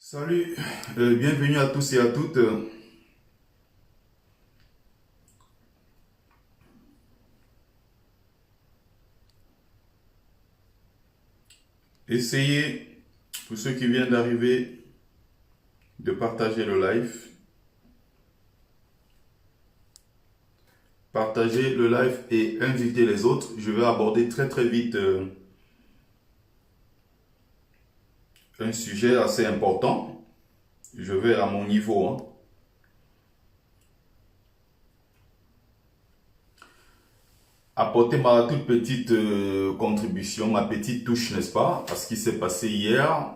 Salut, bienvenue à tous et à toutes. Essayez, pour ceux qui viennent d'arriver, de partager le live. Partagez le live et invitez les autres. Je vais aborder très vite un sujet assez important. Je vais à mon niveau, hein. Apporter ma toute petite contribution, ma petite touche, n'est-ce pas, à ce qui s'est passé hier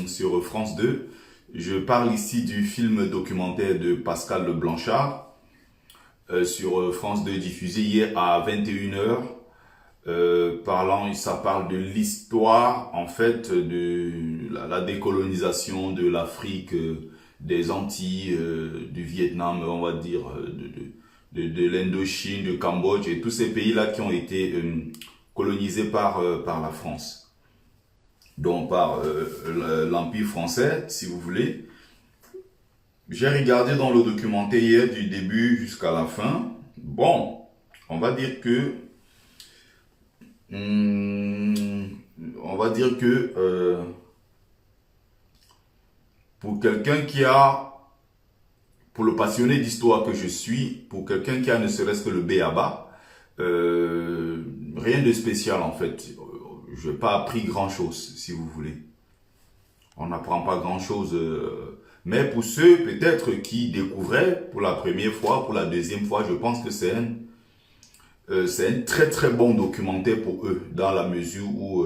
sur France 2. Je parle ici du film documentaire de Pascal Le Blanchard sur France 2, diffusé hier à 21h. Ça parle de l'histoire en fait de la décolonisation de l'Afrique, des Antilles, du Vietnam, on va dire, de l'Indochine, du Cambodge et tous ces pays-là qui ont été colonisés par la France. Donc par l'Empire français, si vous voulez. J'ai regardé dans le documentaire hier du début jusqu'à la fin. Bon, on va dire que pour quelqu'un pour le passionné d'histoire que je suis, pour quelqu'un qui a ne serait-ce que le b.a.-ba, rien de spécial en fait. Je n'ai pas appris grand-chose, si vous voulez. On n'apprend pas grand-chose. Mais pour ceux peut-être qui découvraient pour la première fois, pour la deuxième fois, je pense que c'est un très bon documentaire pour eux, dans la mesure où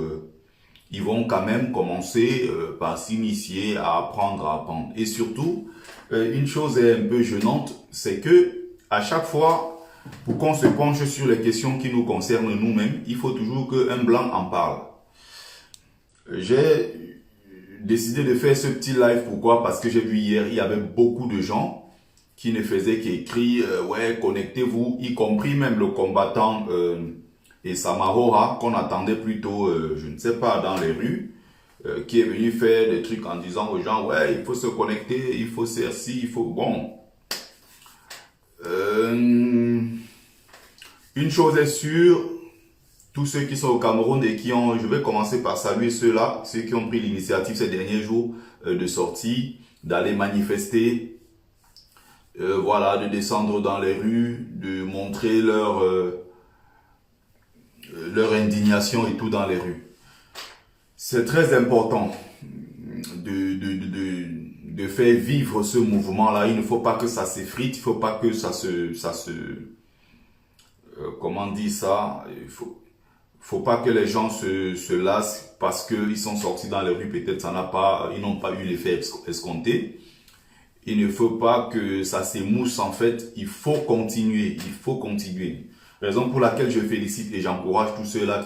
ils vont quand même commencer par s'initier à apprendre. Et surtout, une chose est un peu gênante, c'est que à chaque fois, pour qu'on se penche sur les questions qui nous concernent nous-mêmes, il faut toujours qu'un blanc en parle. J'ai décidé de faire ce petit live, pourquoi? Parce que j'ai vu hier, il y avait beaucoup de gens qui ne faisaient qu'écrire ouais, connectez-vous, y compris même le combattant et Samahora, qu'on attendait plutôt, je ne sais pas, dans les rues, qui est venu faire des trucs en disant aux gens, ouais, il faut se connecter, il faut faire ci, il faut... Bon. Une chose est sûre, tous ceux qui sont au Cameroun et je vais commencer par saluer ceux-là, ceux qui ont pris l'initiative ces derniers jours de sortir, d'aller manifester, voilà, de descendre dans les rues, de montrer leur indignation et tout dans les rues. C'est très important de faire vivre ce mouvement-là. Il ne faut pas que ça s'effrite, il ne faut pas que comment on dit ça, faut pas que les gens se lassent parce qu'ils sont sortis dans les rues, peut-être ils n'ont pas eu l'effet escompté. Il ne faut pas que ça s'émousse en fait, il faut continuer. Raison pour laquelle je félicite et j'encourage tous ceux-là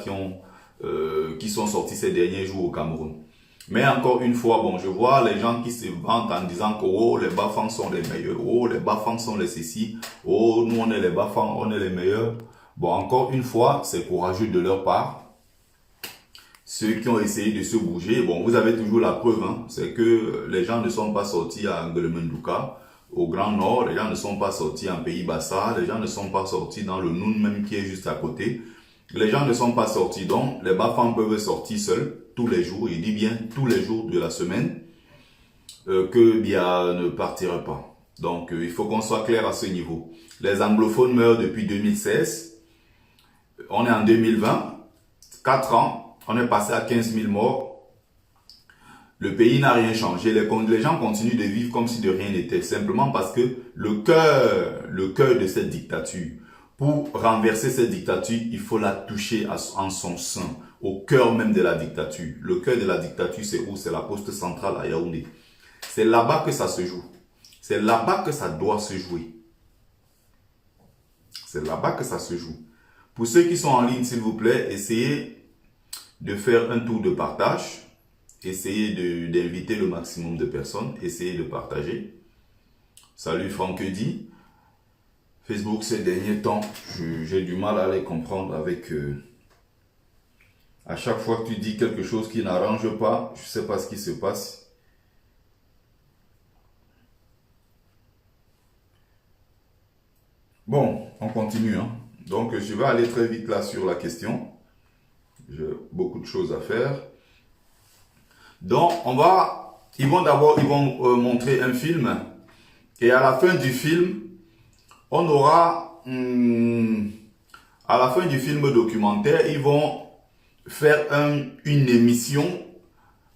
qui sont sortis ces derniers jours au Cameroun. Mais encore une fois, bon, je vois les gens qui se vantent en disant que oh, les Bafang sont les meilleurs, oh, les Bafang sont les ceci, oh, nous on est les Bafang, on est les meilleurs. Bon, encore une fois, c'est courageux de leur part. Ceux qui ont essayé de se bouger, bon, vous avez toujours la preuve, hein, c'est que les gens ne sont pas sortis à Ngelemenduka, au Grand Nord, les gens ne sont pas sortis en Pays Bassa, les gens ne sont pas sortis dans le Noun même qui est juste à côté. Les gens ne sont pas sortis, donc les Bafang peuvent sortir seuls. tous les jours, il dit bien tous les jours de la semaine, que Biya ne partirait pas. Donc, il faut qu'on soit clair à ce niveau. Les anglophones meurent depuis 2016. On est en 2020. 4 ans. On est passé à 15 000 morts. Le pays n'a rien changé. Les gens continuent de vivre comme si de rien n'était. Simplement parce que le cœur de cette dictature, pour renverser cette dictature, il faut la toucher en son sein, au cœur même de la dictature. Le cœur de la dictature, c'est où? C'est la poste centrale à Yaoundé. C'est là-bas que ça se joue. C'est là-bas que ça doit se jouer. C'est là-bas que ça se joue. Pour ceux qui sont en ligne, s'il vous plaît, essayez de faire un tour de partage. Essayez d'inviter le maximum de personnes. Essayez de partager. Salut Franck dit. Facebook ces derniers temps, j'ai du mal à les comprendre avec... à chaque fois que tu dis quelque chose qui n'arrange pas, je ne sais pas ce qui se passe. Bon, on continue. Hein. Donc, je vais aller très vite là sur la question. J'ai beaucoup de choses à faire. Donc, ils vont montrer un film. Et à la fin du film, on aura, à la fin du film documentaire, ils vont faire une émission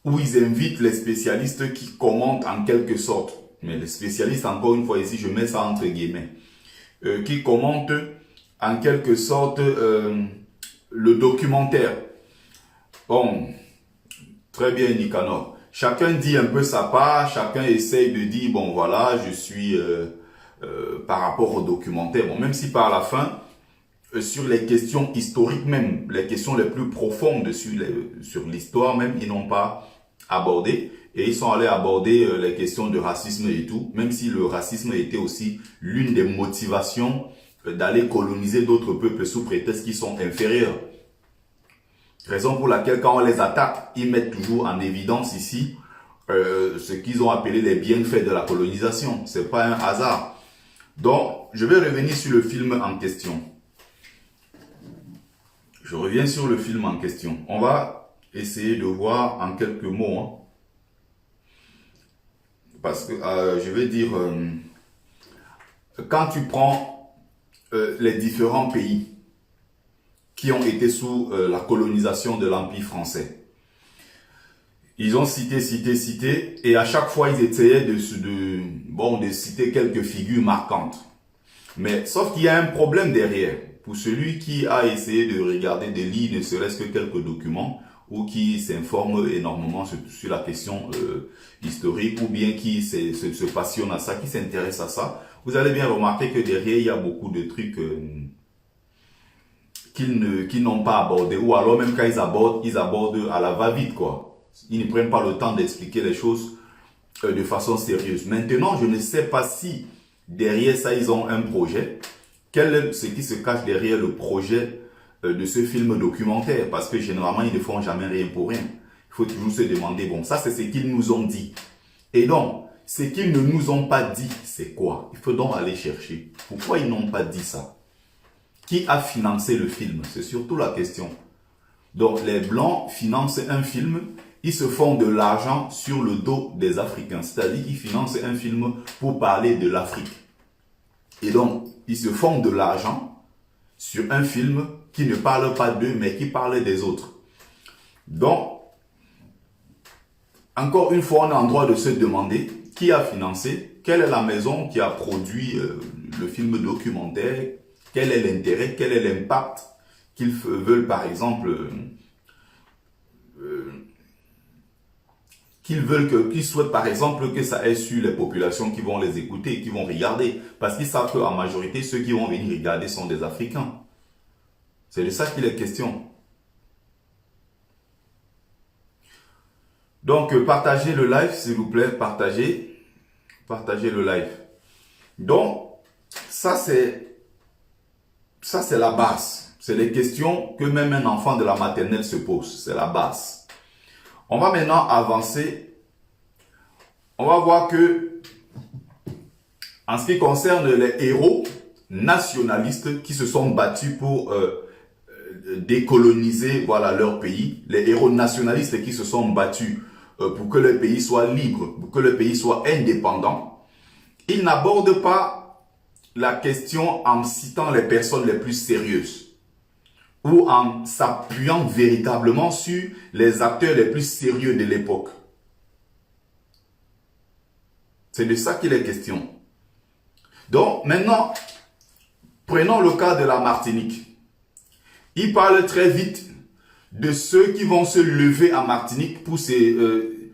où ils invitent les spécialistes qui commentent en quelque sorte. Mais les spécialistes, encore une fois ici, je mets ça entre guillemets. Qui commentent en quelque sorte le documentaire. Bon, très bien Nicanor. Chacun dit un peu sa part, chacun essaye de dire, bon voilà, je suis par rapport au documentaire. Bon, même si par la fin, sur les questions historiques même, les questions les plus profondes sur l'histoire même, ils n'ont pas abordé. Et ils sont allés aborder les questions de racisme et tout, même si le racisme était aussi l'une des motivations d'aller coloniser d'autres peuples sous prétexte qu'ils sont inférieurs. Raison pour laquelle quand on les attaque, ils mettent toujours en évidence ici ce qu'ils ont appelé les bienfaits de la colonisation. C'est pas un hasard. Donc, je vais revenir sur le film en question. Je reviens sur le film en question. On va essayer de voir en quelques mots, hein. Parce que je vais dire, quand tu prends les différents pays qui ont été sous la colonisation de l'Empire français, ils ont cité, et à chaque fois ils essayaient de citer quelques figures marquantes. Mais sauf qu'il y a un problème derrière. Pour celui qui a essayé de regarder, de lire ne serait-ce que quelques documents, ou qui s'informe énormément sur la question historique, ou bien qui se passionne à ça, qui s'intéresse à ça, vous allez bien remarquer que derrière, il y a beaucoup de trucs qu'ils n'ont pas abordé, ou alors même quand ils abordent à la va-vite, quoi. Ils ne prennent pas le temps d'expliquer les choses de façon sérieuse. Maintenant, je ne sais pas si derrière ça, ils ont un projet. Quel est ce qui se cache derrière le projet de ce film documentaire? Parce que généralement, ils ne font jamais rien pour rien. Il faut toujours se demander, bon, ça c'est ce qu'ils nous ont dit. Et donc, ce qu'ils ne nous ont pas dit, c'est quoi? Il faut donc aller chercher. Pourquoi ils n'ont pas dit ça? Qui a financé le film? C'est surtout la question. Donc, les Blancs financent un film, ils se font de l'argent sur le dos des Africains. C'est-à-dire qu'ils financent un film pour parler de l'Afrique. Et donc, ils se font de l'argent sur un film qui ne parle pas d'eux, mais qui parle des autres. Donc, encore une fois, on est en droit de se demander qui a financé, quelle est la maison qui a produit le film documentaire, quel est l'intérêt, quel est l'impact qu'ils veulent, par exemple, qu'ils souhaitent par exemple que ça ait sur les populations qui vont les écouter, qui vont regarder. Parce qu'ils savent qu'en majorité, ceux qui vont venir regarder sont des Africains. C'est de ça qu'il est question. Donc, partagez le live, s'il vous plaît. Partagez le live. Donc, ça c'est la base. C'est les questions que même un enfant de la maternelle se pose. C'est la base. On va maintenant avancer. On va voir que, en ce qui concerne les héros nationalistes qui se sont battus pour décoloniser voilà, leur pays, les héros nationalistes qui se sont battus pour que le pays soit libre, pour que le pays soit indépendant, ils n'abordent pas la question en citant les personnes les plus sérieuses ou en s'appuyant véritablement sur les acteurs les plus sérieux de l'époque. C'est de ça qu'il est question. Donc maintenant, prenons le cas de la Martinique. Il parle très vite de ceux qui vont se lever en Martinique pour ceux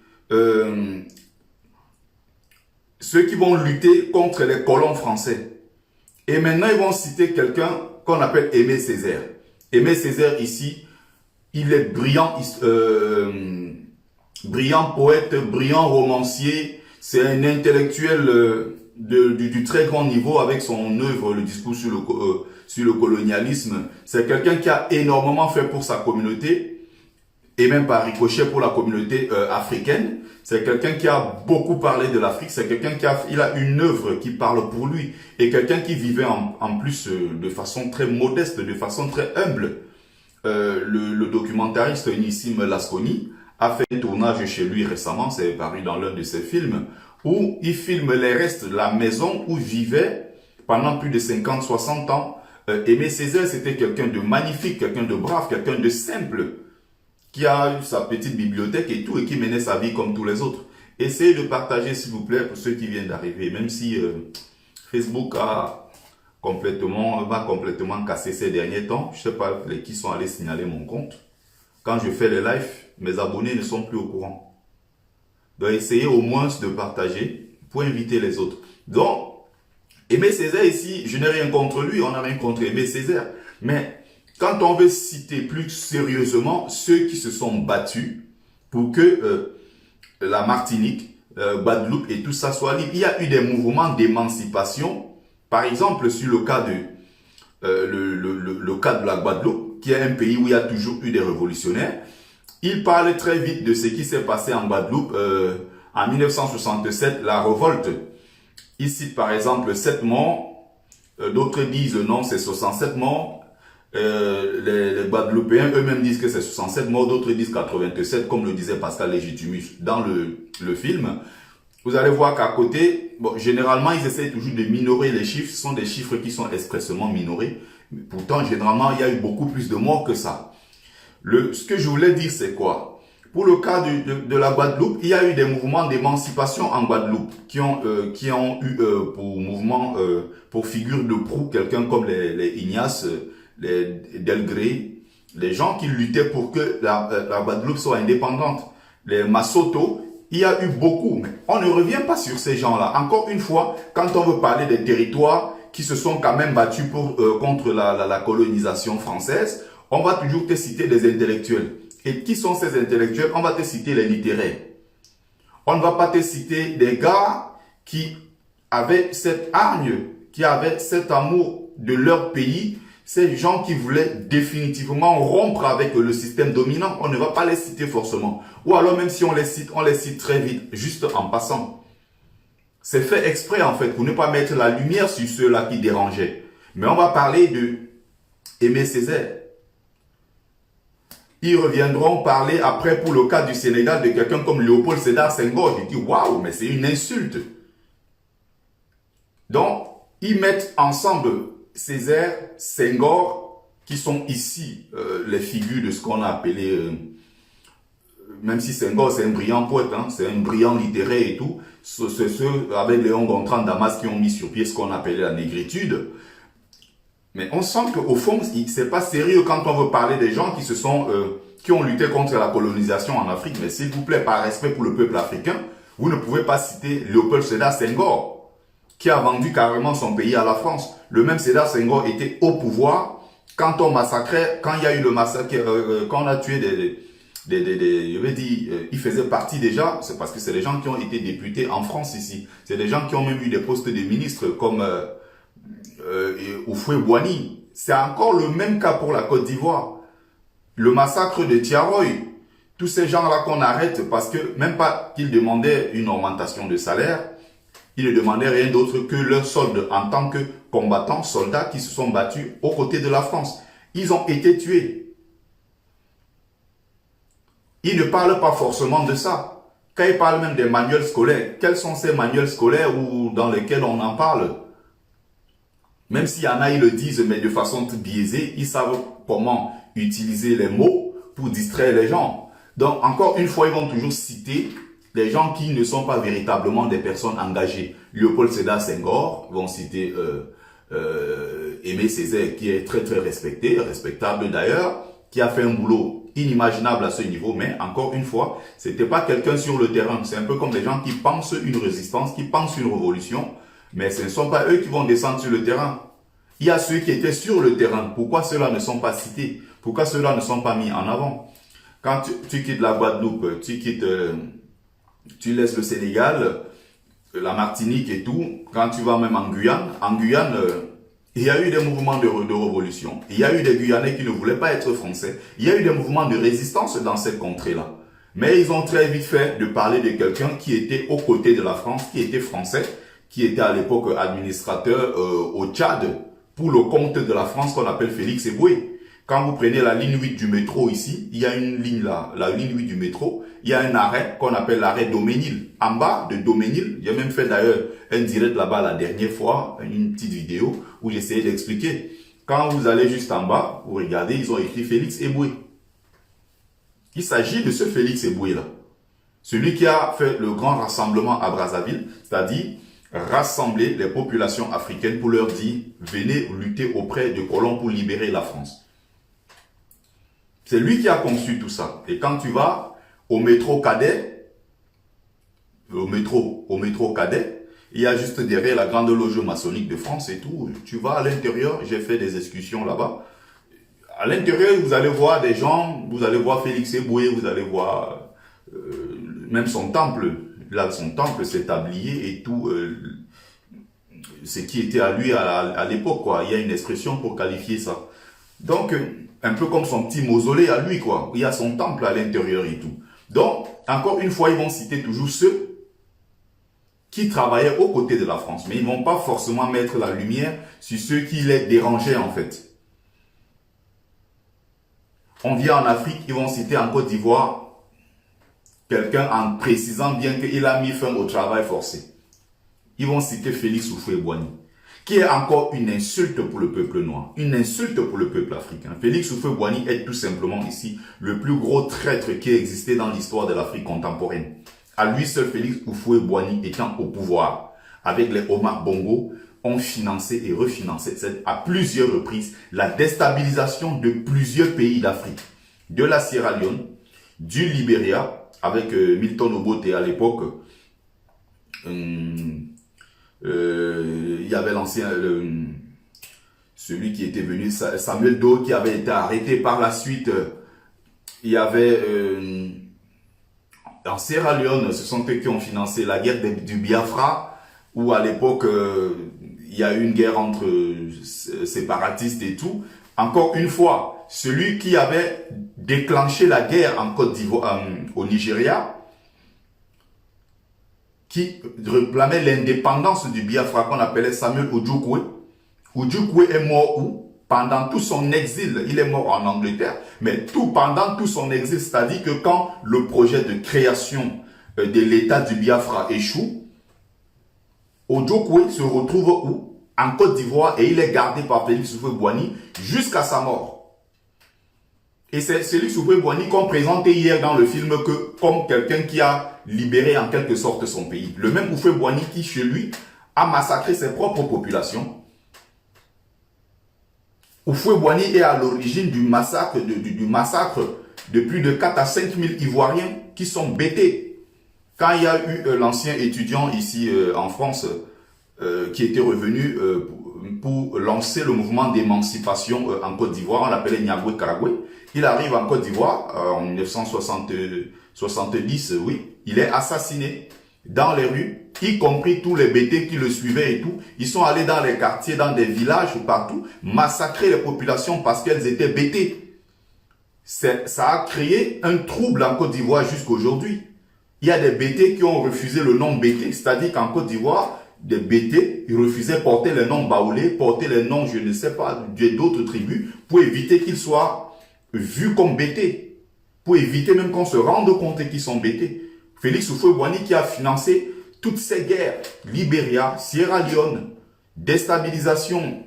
qui vont lutter contre les colons français. Et maintenant, ils vont citer quelqu'un qu'on appelle Aimé Césaire. Aimé Césaire, ici, il est brillant, brillant poète, brillant romancier. C'est un intellectuel du très grand niveau avec son œuvre, le discours sur le colonialisme. C'est quelqu'un qui a énormément fait pour sa communauté et même par ricochet pour la communauté africaine. C'est quelqu'un qui a beaucoup parlé de l'Afrique. C'est quelqu'un qui a une œuvre qui parle pour lui et quelqu'un qui vivait en plus de façon très modeste, de façon très humble. Le documentariste Nissim Lasconi a fait un tournage chez lui récemment, c'est paru dans l'un de ses films, où il filme les restes de la maison où vivait pendant plus de 50-60 ans. Aimé Césaire, c'était quelqu'un de magnifique, quelqu'un de brave, quelqu'un de simple, qui a eu sa petite bibliothèque et tout, et qui menait sa vie comme tous les autres. Essayez de partager, s'il vous plaît, pour ceux qui viennent d'arriver, même si Facebook va complètement cassé ces derniers temps. Je ne sais pas qui sont allés signaler mon compte. Quand je fais les lives, mes abonnés ne sont plus au courant. Donc, essayez au moins de partager pour inviter les autres. Donc, Aimé Césaire ici, je n'ai rien contre lui, on n'a rien contre Aimé Césaire. Mais quand on veut citer plus sérieusement ceux qui se sont battus pour que la Martinique, Guadeloupe et tout ça soit libre, il y a eu des mouvements d'émancipation. Par exemple, sur le cas le cas de la Guadeloupe, qui est un pays où il y a toujours eu des révolutionnaires. Il parle très vite de ce qui s'est passé en Guadeloupe en 1967, la révolte. Il cite par exemple 7 morts, d'autres disent non, c'est 67 morts. Les Guadeloupéens eux-mêmes disent que c'est 67 morts, d'autres disent 87, comme le disait Pascal Légitimus dans le film. Vous allez voir qu'à côté, bon, généralement, ils essayent toujours de minorer les chiffres. Ce sont des chiffres qui sont expressément minorés. Pourtant, généralement, il y a eu beaucoup plus de morts que ça. Ce que je voulais dire, c'est quoi? Pour le cas de la Guadeloupe, il y a eu des mouvements d'émancipation en Guadeloupe qui ont eu pour figure de proue quelqu'un comme les Ignace, les Delgré, les gens qui luttaient pour que la Guadeloupe soit indépendante. Les Masoto, il y a eu beaucoup, mais on ne revient pas sur ces gens-là. Encore une fois, quand on veut parler des territoires qui se sont quand même battus contre la colonisation française, on va toujours te citer des intellectuels. Et qui sont ces intellectuels? On va te citer les littéraires. On ne va pas te citer des gars qui avaient cette hargne, qui avaient cet amour de leur pays, ces gens qui voulaient définitivement rompre avec le système dominant. On ne va pas les citer forcément. Ou alors même si on les cite très vite, juste en passant. C'est fait exprès en fait, pour ne pas mettre la lumière sur ceux-là qui dérangeaient. Mais on va parler de Aimé Césaire. Ils reviendront parler après pour le cas du Sénégal de quelqu'un comme Léopold Sédar Senghor. Je dis waouh, mais c'est une insulte. Donc, ils mettent ensemble Césaire, Senghor, qui sont ici les figures de ce qu'on a appelé, même si Senghor c'est un brillant poète, hein, c'est un brillant littéraire et tout, c'est ceux avec Léon Gontran Damas qui ont mis sur pied ce qu'on appelait la négritude. Mais on sent qu'au fond, c'est pas sérieux quand on veut parler des gens qui ont lutté contre la colonisation en Afrique. Mais s'il vous plaît, par respect pour le peuple africain, vous ne pouvez pas citer Léopold Sédar Senghor, qui a vendu carrément son pays à la France. Le même Sédar Senghor était au pouvoir quand on massacrait, quand il y a eu le massacre, quand on a tué je veux dire, il faisait partie déjà, c'est parce que c'est des gens qui ont été députés en France ici. C'est des gens qui ont même eu des postes de ministres comme Houphouët-Boigny. C'est encore le même cas pour la Côte d'Ivoire. Le massacre de Tiaroy, tous ces gens-là qu'on arrête parce que même pas qu'ils demandaient une augmentation de salaire, ils ne demandaient rien d'autre que leur solde en tant que combattants, soldats qui se sont battus aux côtés de la France. Ils ont été tués. Ils ne parlent pas forcément de ça. Quand ils parlent même des manuels scolaires, quels sont ces manuels scolaires ou dans lesquels on en parle? Même s'il y en a, ils le disent, mais de façon biaisée, ils savent comment utiliser les mots pour distraire les gens. Donc, encore une fois, ils vont toujours citer des gens qui ne sont pas véritablement des personnes engagées. Léopold Sédar Senghor, ils vont citer Aimé Césaire, qui est très très respecté, respectable d'ailleurs, qui a fait un boulot inimaginable à ce niveau, mais encore une fois, c'était pas quelqu'un sur le terrain. C'est un peu comme des gens qui pensent une résistance, qui pensent une révolution, mais ce ne sont pas eux qui vont descendre sur le terrain. Il y a ceux qui étaient sur le terrain. Pourquoi ceux-là ne sont pas cités? Pourquoi ceux-là ne sont pas mis en avant? Quand tu quittes la Guadeloupe, tu laisses le Sénégal, la Martinique et tout, quand tu vas même en Guyane, il y a eu des mouvements de révolution. Il y a eu des Guyanais qui ne voulaient pas être français. Il y a eu des mouvements de résistance dans cette contrée-là. Mais ils ont très vite fait de parler de quelqu'un qui était aux côtés de la France, qui était français, qui était à l'époque administrateur au Tchad, pour le compte de la France qu'on appelle Félix Eboué. Quand vous prenez la ligne 8 du métro ici, il y a une ligne là, la ligne 8 du métro, il y a un arrêt qu'on appelle l'arrêt Doménil. En bas de Doménil, j'ai même fait d'ailleurs un direct là-bas la dernière fois, une petite vidéo où j'essayais d'expliquer. Quand vous allez juste en bas, vous regardez, ils ont écrit Félix Eboué. Il s'agit de ce Félix Eboué là. Celui qui a fait le grand rassemblement à Brazzaville, c'est-à-dire rassembler les populations africaines pour leur dire « Venez lutter auprès de colons pour libérer la France ». C'est lui qui a conçu tout ça. Et quand tu vas au métro Cadet, il y a juste derrière la grande loge maçonnique de France et tout. Tu vas à l'intérieur, j'ai fait des excursions là-bas. À l'intérieur, vous allez voir des gens, vous allez voir Félix Eboué, vous allez voir même son temple. Là, son temple, ses tabliers et tout, ce qui était à lui à l'époque, quoi. Il y a une expression pour qualifier ça. Donc, un peu comme son petit mausolée à lui, quoi. Il y a son temple à l'intérieur et tout. Donc, encore une fois, ils vont citer toujours ceux qui travaillaient aux côtés de la France. Mais ils ne vont pas forcément mettre la lumière sur ceux qui les dérangeaient, en fait. On vient en Afrique, ils vont citer en Côte d'Ivoire quelqu'un en précisant bien qu'il a mis fin au travail forcé. Ils vont citer Félix Houphouët-Boigny, qui est encore une insulte pour le peuple noir, une insulte pour le peuple africain. Félix Houphouët-Boigny est tout simplement ici le plus gros traître qui a existé dans l'histoire de l'Afrique contemporaine. À lui seul, Félix Houphouët-Boigny étant au pouvoir, avec les Omar Bongo, ont financé et refinancé à plusieurs reprises la déstabilisation de plusieurs pays d'Afrique, de la Sierra Leone, du Libéria, avec Milton Obote à l'époque. Il y avait l'ancien, celui qui était venu, Samuel Doe, qui avait été arrêté par la suite. Il y avait en Sierra Leone, ce sont eux qui ont financé la guerre du Biafra, où à l'époque il y a eu une guerre entre séparatistes et tout. Encore une fois, celui qui avait déclenché la guerre en Côte d'Ivoire, au Nigeria, qui réclamait l'indépendance du Biafra, qu'on appelait Samuel Ojukwu. Ojukwu est mort où? Pendant tout son exil. Il est mort en Angleterre, mais pendant tout son exil, c'est-à-dire que quand le projet de création de l'État du Biafra échoue, Ojukwu se retrouve où? En Côte d'Ivoire, et il est gardé par Félix Houphouët-Boigny jusqu'à sa mort. Et c'est Félix Houphouët-Boigny qu'on présentait hier dans le film comme quelqu'un qui a libéré en quelque sorte son pays. Le même Houphouët-Boigny qui, chez lui, a massacré ses propres populations. Houphouët-Boigny est à l'origine du massacre de plus de 4 à 5 000 Ivoiriens qui sont bêtés. Quand il y a eu l'ancien étudiant ici en France qui était revenu pour lancer le mouvement d'émancipation en Côte d'Ivoire, on l'appelait Niaboué Karagoué. Il arrive en Côte d'Ivoire en 1970, oui, il est assassiné dans les rues, y compris tous les bêtés qui le suivaient et tout. Ils sont allés dans les quartiers, dans des villages, partout, massacrer les populations parce qu'elles étaient bêtées. Ça a créé un trouble en Côte d'Ivoire jusqu'à aujourd'hui. Il y a des bêtés qui ont refusé le nom bêté, c'est-à-dire qu'en Côte d'Ivoire, des BT, ils refusaient porter les noms baoulés, porter les noms, je ne sais pas, d'autres tribus, pour éviter qu'ils soient vus comme BT, pour éviter même qu'on se rende compte qu'ils sont BT. Félix Houphouët-Boigny qui a financé toutes ces guerres, Libéria, Sierra Leone, déstabilisation,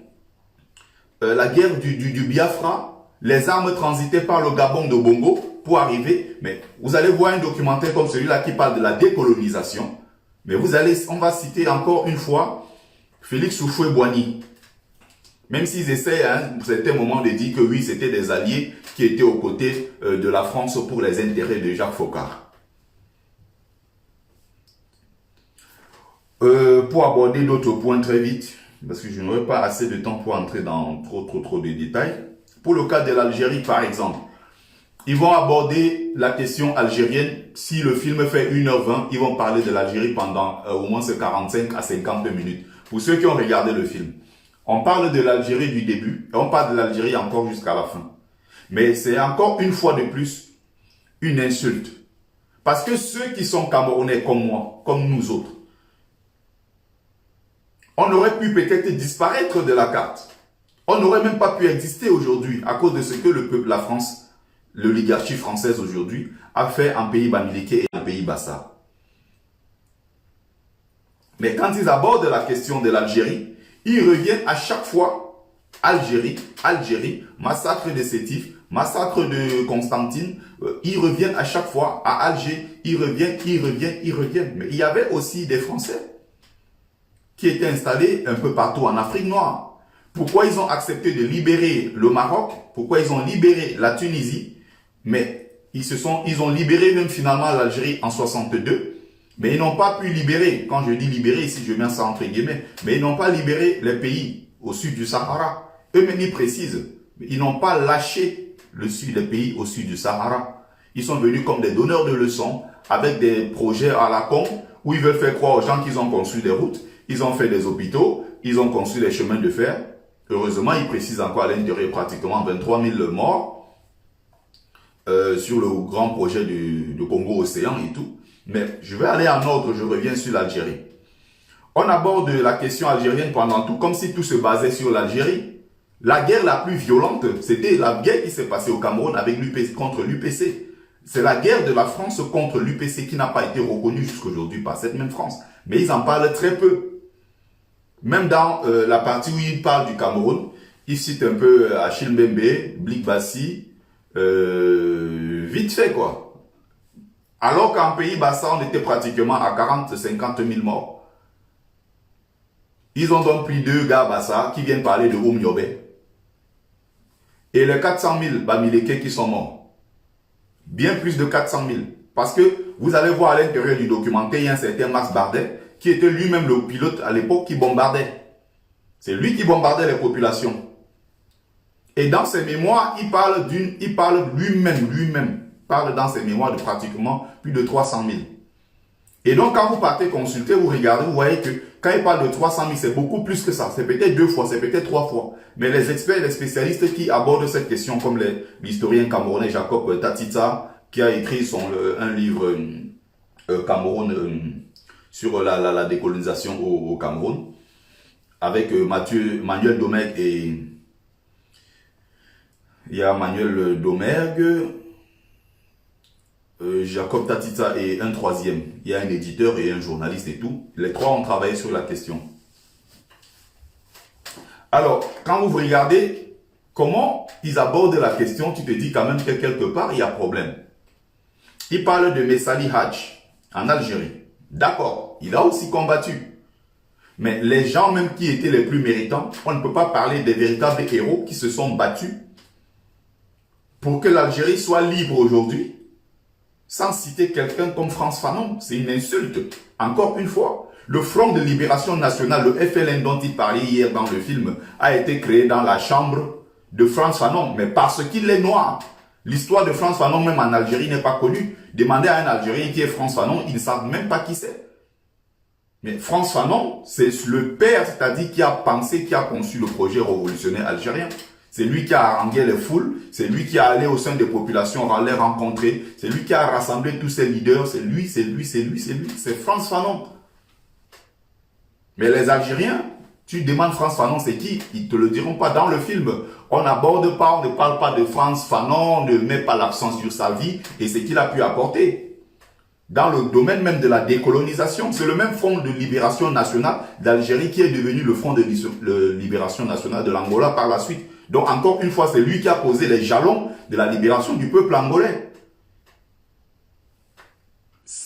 la guerre du Biafra, les armes transitaient par le Gabon de Bongo pour arriver. Mais vous allez voir un documentaire comme celui-là qui parle de la décolonisation. Mais on va citer encore une fois Félix Houphouët-Boigny. Même s'ils essaient à un certain moment de dire que oui, c'était des alliés qui étaient aux côtés de la France pour les intérêts de Jacques Foccart. Pour aborder d'autres points très vite, parce que je n'aurai pas assez de temps pour entrer dans trop de détails. Pour le cas de l'Algérie, par exemple, ils vont aborder la question algérienne. Si le film fait 1h20, ils vont parler de l'Algérie pendant au moins 45 à 50 minutes. Pour ceux qui ont regardé le film, on parle de l'Algérie du début et on parle de l'Algérie encore jusqu'à la fin. Mais c'est encore une fois de plus une insulte. Parce que ceux qui sont Camerounais comme moi, comme nous autres, on aurait pu peut-être disparaître de la carte. On n'aurait même pas pu exister aujourd'hui à cause de ce que le peuple, la France, l'oligarchie française aujourd'hui, a fait en pays bamileke et en pays bassa. Mais quand ils abordent la question de l'Algérie, ils reviennent à chaque fois Algérie, massacre de Sétif, massacre de Constantine, ils reviennent à chaque fois à Alger, ils reviennent. Mais il y avait aussi des Français qui étaient installés un peu partout en Afrique noire. Pourquoi ils ont accepté de libérer le Maroc? Pourquoi ils ont libéré la Tunisie? Mais ils ont libéré même finalement l'Algérie en 62. Mais ils n'ont pas pu libérer, quand je dis libérer, ici je mets ça entre guillemets, mais ils n'ont pas libéré les pays au sud du Sahara. Eux-mêmes ils précisent, ils n'ont pas lâché les pays au sud du Sahara. Ils sont venus comme des donneurs de leçons, avec des projets à la con, où ils veulent faire croire aux gens qu'ils ont construit des routes, ils ont fait des hôpitaux, ils ont construit des chemins de fer. Heureusement, ils précisent encore à l'intérieur pratiquement 23 000 morts sur le grand projet de Congo-Océan et tout. Mais je vais aller en ordre, je reviens sur l'Algérie. On aborde la question algérienne pendant tout, comme si tout se basait sur l'Algérie. La guerre la plus violente, c'était la guerre qui s'est passée au Cameroun avec contre l'UPC. C'est la guerre de la France contre l'UPC qui n'a pas été reconnue jusqu'aujourd'hui par cette même France. Mais ils en parlent très peu. Même dans la partie où ils parlent du Cameroun, ils citent un peu Achille Mbembe, Blik Bassi, vite fait quoi. Alors qu'en pays Bassa, on était pratiquement à 40-50 000 morts. Ils ont donc pris deux gars Bassa qui viennent parler de Oumniobé. Et les 400 000 Bamileke qui sont morts. Bien plus de 400 000. Parce que vous allez voir à l'intérieur du documentaire, il y a un certain Max Bardet qui était lui-même le pilote à l'époque qui bombardait. C'est lui qui bombardait les populations. Et dans ses mémoires, il parle lui-même, parle dans ses mémoires de pratiquement plus de 300 000. Et donc, quand vous partez consulter, vous regardez, vous voyez que quand il parle de 300 000, c'est beaucoup plus que ça. C'est peut-être 2 fois, c'est peut-être 3 fois. Mais les experts, les spécialistes qui abordent cette question, comme l'historien camerounais Jacob Tatita, qui a écrit un livre Cameroun sur la décolonisation au Cameroun, avec Manuel Domergue et il y a Manuel Domergue, Jacob Tatita et un troisième. Il y a un éditeur et un journaliste et tout. Les trois ont travaillé sur la question. Alors, quand vous regardez comment ils abordent la question, tu te dis quand même que quelque part, il y a problème. Ils parlent de Messali Hadj en Algérie. D'accord, il a aussi combattu. Mais les gens même qui étaient les plus méritants, on ne peut pas parler des véritables héros qui se sont battus pour que l'Algérie soit libre aujourd'hui, sans citer quelqu'un comme Frantz Fanon. C'est une insulte. Encore une fois, le Front de Libération Nationale, le FLN dont il parlait hier dans le film, a été créé dans la chambre de Frantz Fanon, mais parce qu'il est noir. L'histoire de Frantz Fanon, même en Algérie, n'est pas connue. Demandez à un Algérien qui est Frantz Fanon, ils ne savent même pas qui c'est. Mais Frantz Fanon, c'est le père, c'est-à-dire qui a pensé, qui a conçu le projet révolutionnaire algérien. C'est lui qui a harangué les foules, c'est lui qui a allé au sein des populations, les rencontrer, c'est lui qui a rassemblé tous ses leaders, c'est Frantz Fanon. Mais les Algériens, tu demandes Frantz Fanon, c'est qui? Ils te le diront pas. Dans le film, on n'aborde pas, on ne parle pas de Frantz Fanon, on ne met pas l'accent sur sa vie et ce qu'il a pu apporter. Dans le domaine même de la décolonisation, c'est le même Front de libération nationale d'Algérie qui est devenu le Front de libération nationale de l'Angola par la suite. Donc encore une fois, c'est lui qui a posé les jalons de la libération du peuple angolais.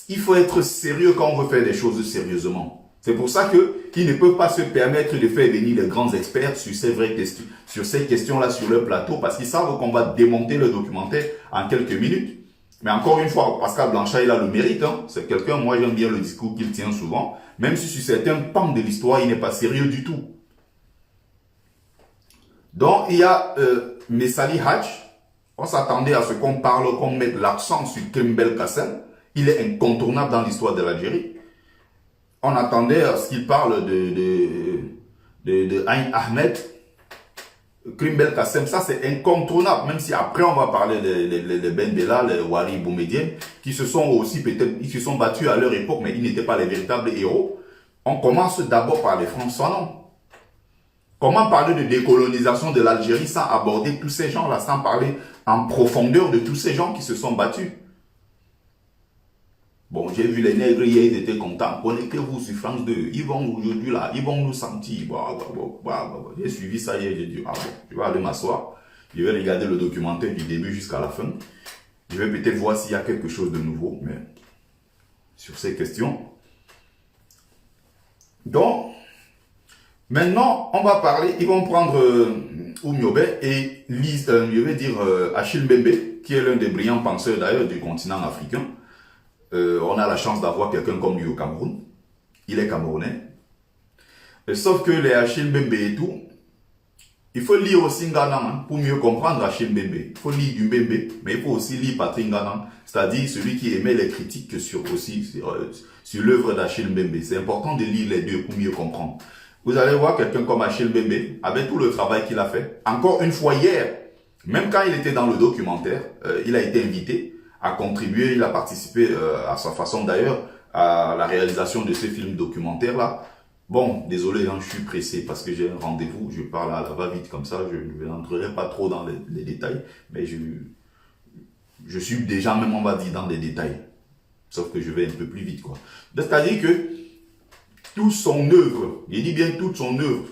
Il faut être sérieux quand on veut faire des choses sérieusement. C'est pour ça qu'ils ne peuvent pas se permettre de faire venir les grands experts sur ces vraies questions, sur ces questions-là sur leur plateau, parce qu'ils savent qu'on va démonter le documentaire en quelques minutes. Mais encore une fois, Pascal Blanchard, il a le mérite. Hein. C'est quelqu'un, moi j'aime bien le discours qu'il tient souvent, même si sur certains pans de l'histoire, il n'est pas sérieux du tout. Donc, il y a Messali Hadj. On s'attendait à ce qu'on parle, qu'on mette l'accent sur Karim Belkacem. Il est incontournable dans l'histoire de l'Algérie. On attendait à ce qu'il parle de Aïn Ahmed. Karim Belkacem, ça c'est incontournable, même si après on va parler des Ben Bella, les Wari Boumediene, qui se sont aussi peut-être, ils se sont battus à leur époque, mais ils n'étaient pas les véritables héros. On commence d'abord par les Frantz Fanon. Comment parler de décolonisation de l'Algérie sans aborder tous ces gens-là, sans parler en profondeur de tous ces gens qui se sont battus? Bon, j'ai vu les nègres hier, ils étaient contents. Connectez-vous sur France 2. Ils vont aujourd'hui là, ils vont nous sentir. J'ai suivi ça hier, j'ai dit, ah bon, je vais aller m'asseoir. Je vais regarder le documentaire du début jusqu'à la fin. Je vais peut-être voir s'il y a quelque chose de nouveau, mais sur ces questions. Donc, maintenant, on va parler, ils vont prendre Oumiobe et je vais dire Achille Mbembe, qui est l'un des brillants penseurs d'ailleurs du continent africain. On a la chance d'avoir quelqu'un comme lui au Cameroun. Il est camerounais. Sauf que les Achille Mbembe et tout, il faut lire aussi Nganang pour mieux comprendre Achille Mbembe. Il faut lire du Mbembe, mais il faut aussi lire Patrick Nganang, c'est-à-dire celui qui émet les critiques sur l'œuvre d'Achille Mbembe. C'est important de lire les deux pour mieux comprendre. Vous allez voir quelqu'un comme Achille Mbembe, avec tout le travail qu'il a fait. Encore une fois hier, même quand il était dans le documentaire, il a été invité à contribuer, il a participé à sa façon d'ailleurs à la réalisation de ce film documentaire-là. Bon, désolé, hein, je suis pressé parce que j'ai un rendez-vous, je parle à la va-vite comme ça, je ne rentrerai pas trop dans les détails, mais je suis déjà même, on va dire, dans les détails. Sauf que je vais un peu plus vite, quoi. C'est-à-dire que toute son œuvre, il dit bien toute son œuvre,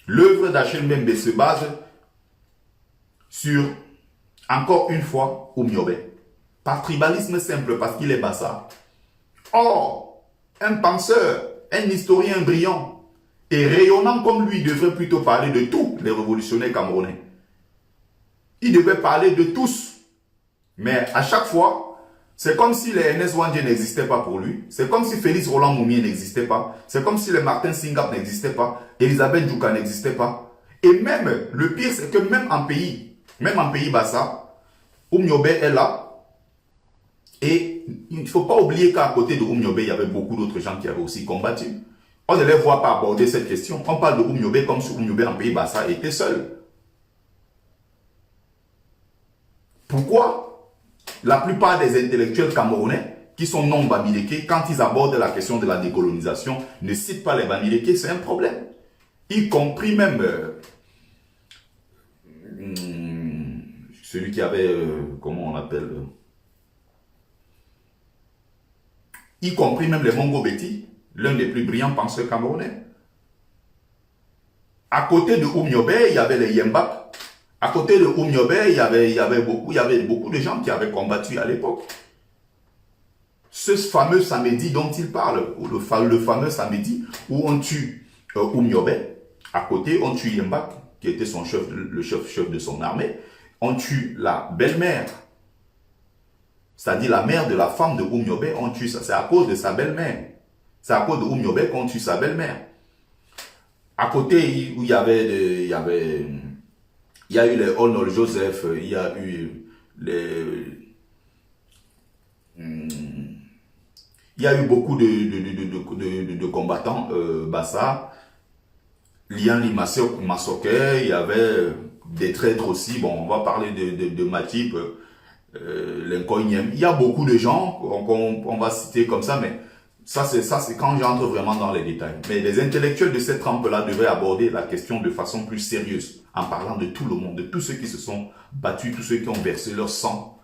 l'œuvre d'Achille Mbembe se base sur, encore une fois, Oumiobe. Par tribalisme simple, parce qu'il est bassa. Or, un penseur, un historien brillant et rayonnant comme lui devrait plutôt parler de tous les révolutionnaires camerounais. Il devait parler de tous. Mais à chaque fois, c'est comme si les NS Wandje n'existaient pas pour lui. C'est comme si Félix Roland Moumié n'existait pas. C'est comme si les Martin Singap n'existaient pas. Elisabeth Djouka n'existait pas. Et même, le pire, c'est que même en pays Bassa, Oumiobe est là. Et il ne faut pas oublier qu'à côté de Oumiobe, il y avait beaucoup d'autres gens qui avaient aussi combattu. On ne les voit pas aborder cette question. On parle de Oumiobe comme si Oumiobe en pays Bassa était seul. Pourquoi la plupart des intellectuels camerounais qui sont non bamileke, quand ils abordent la question de la décolonisation, ne citent pas les bamileke? C'est un problème. Y compris même celui qui avait, comment on appelle, y compris même les Mongo Betty, l'un des plus brillants penseurs camerounais. À côté de Oumiobe, il y avait les Yembak. À côté de Oumiobe, il y avait beaucoup de gens qui avaient combattu à l'époque. Ce fameux samedi dont il parle, le fameux samedi où on tue Oumiobe, à côté on tue Yembak, qui était son chef, le chef de son armée. On tue la belle-mère, c'est-à-dire la mère de la femme de Oumiobe, on tue ça. C'est à cause de sa belle-mère. C'est à cause de Oumiobe qu'on tue sa belle-mère. À côté, où il y a eu les Honor Joseph, il y a eu beaucoup de combattants Bassa, Lian Limasoke, il y avait des traîtres aussi. Bon, on va parler de Matip, Lincoln. Il y a beaucoup de gens qu'on va citer comme ça, mais Ça, c'est quand j'entre vraiment dans les détails. Mais les intellectuels de cette trempe-là devraient aborder la question de façon plus sérieuse, en parlant de tout le monde, de tous ceux qui se sont battus, tous ceux qui ont versé leur sang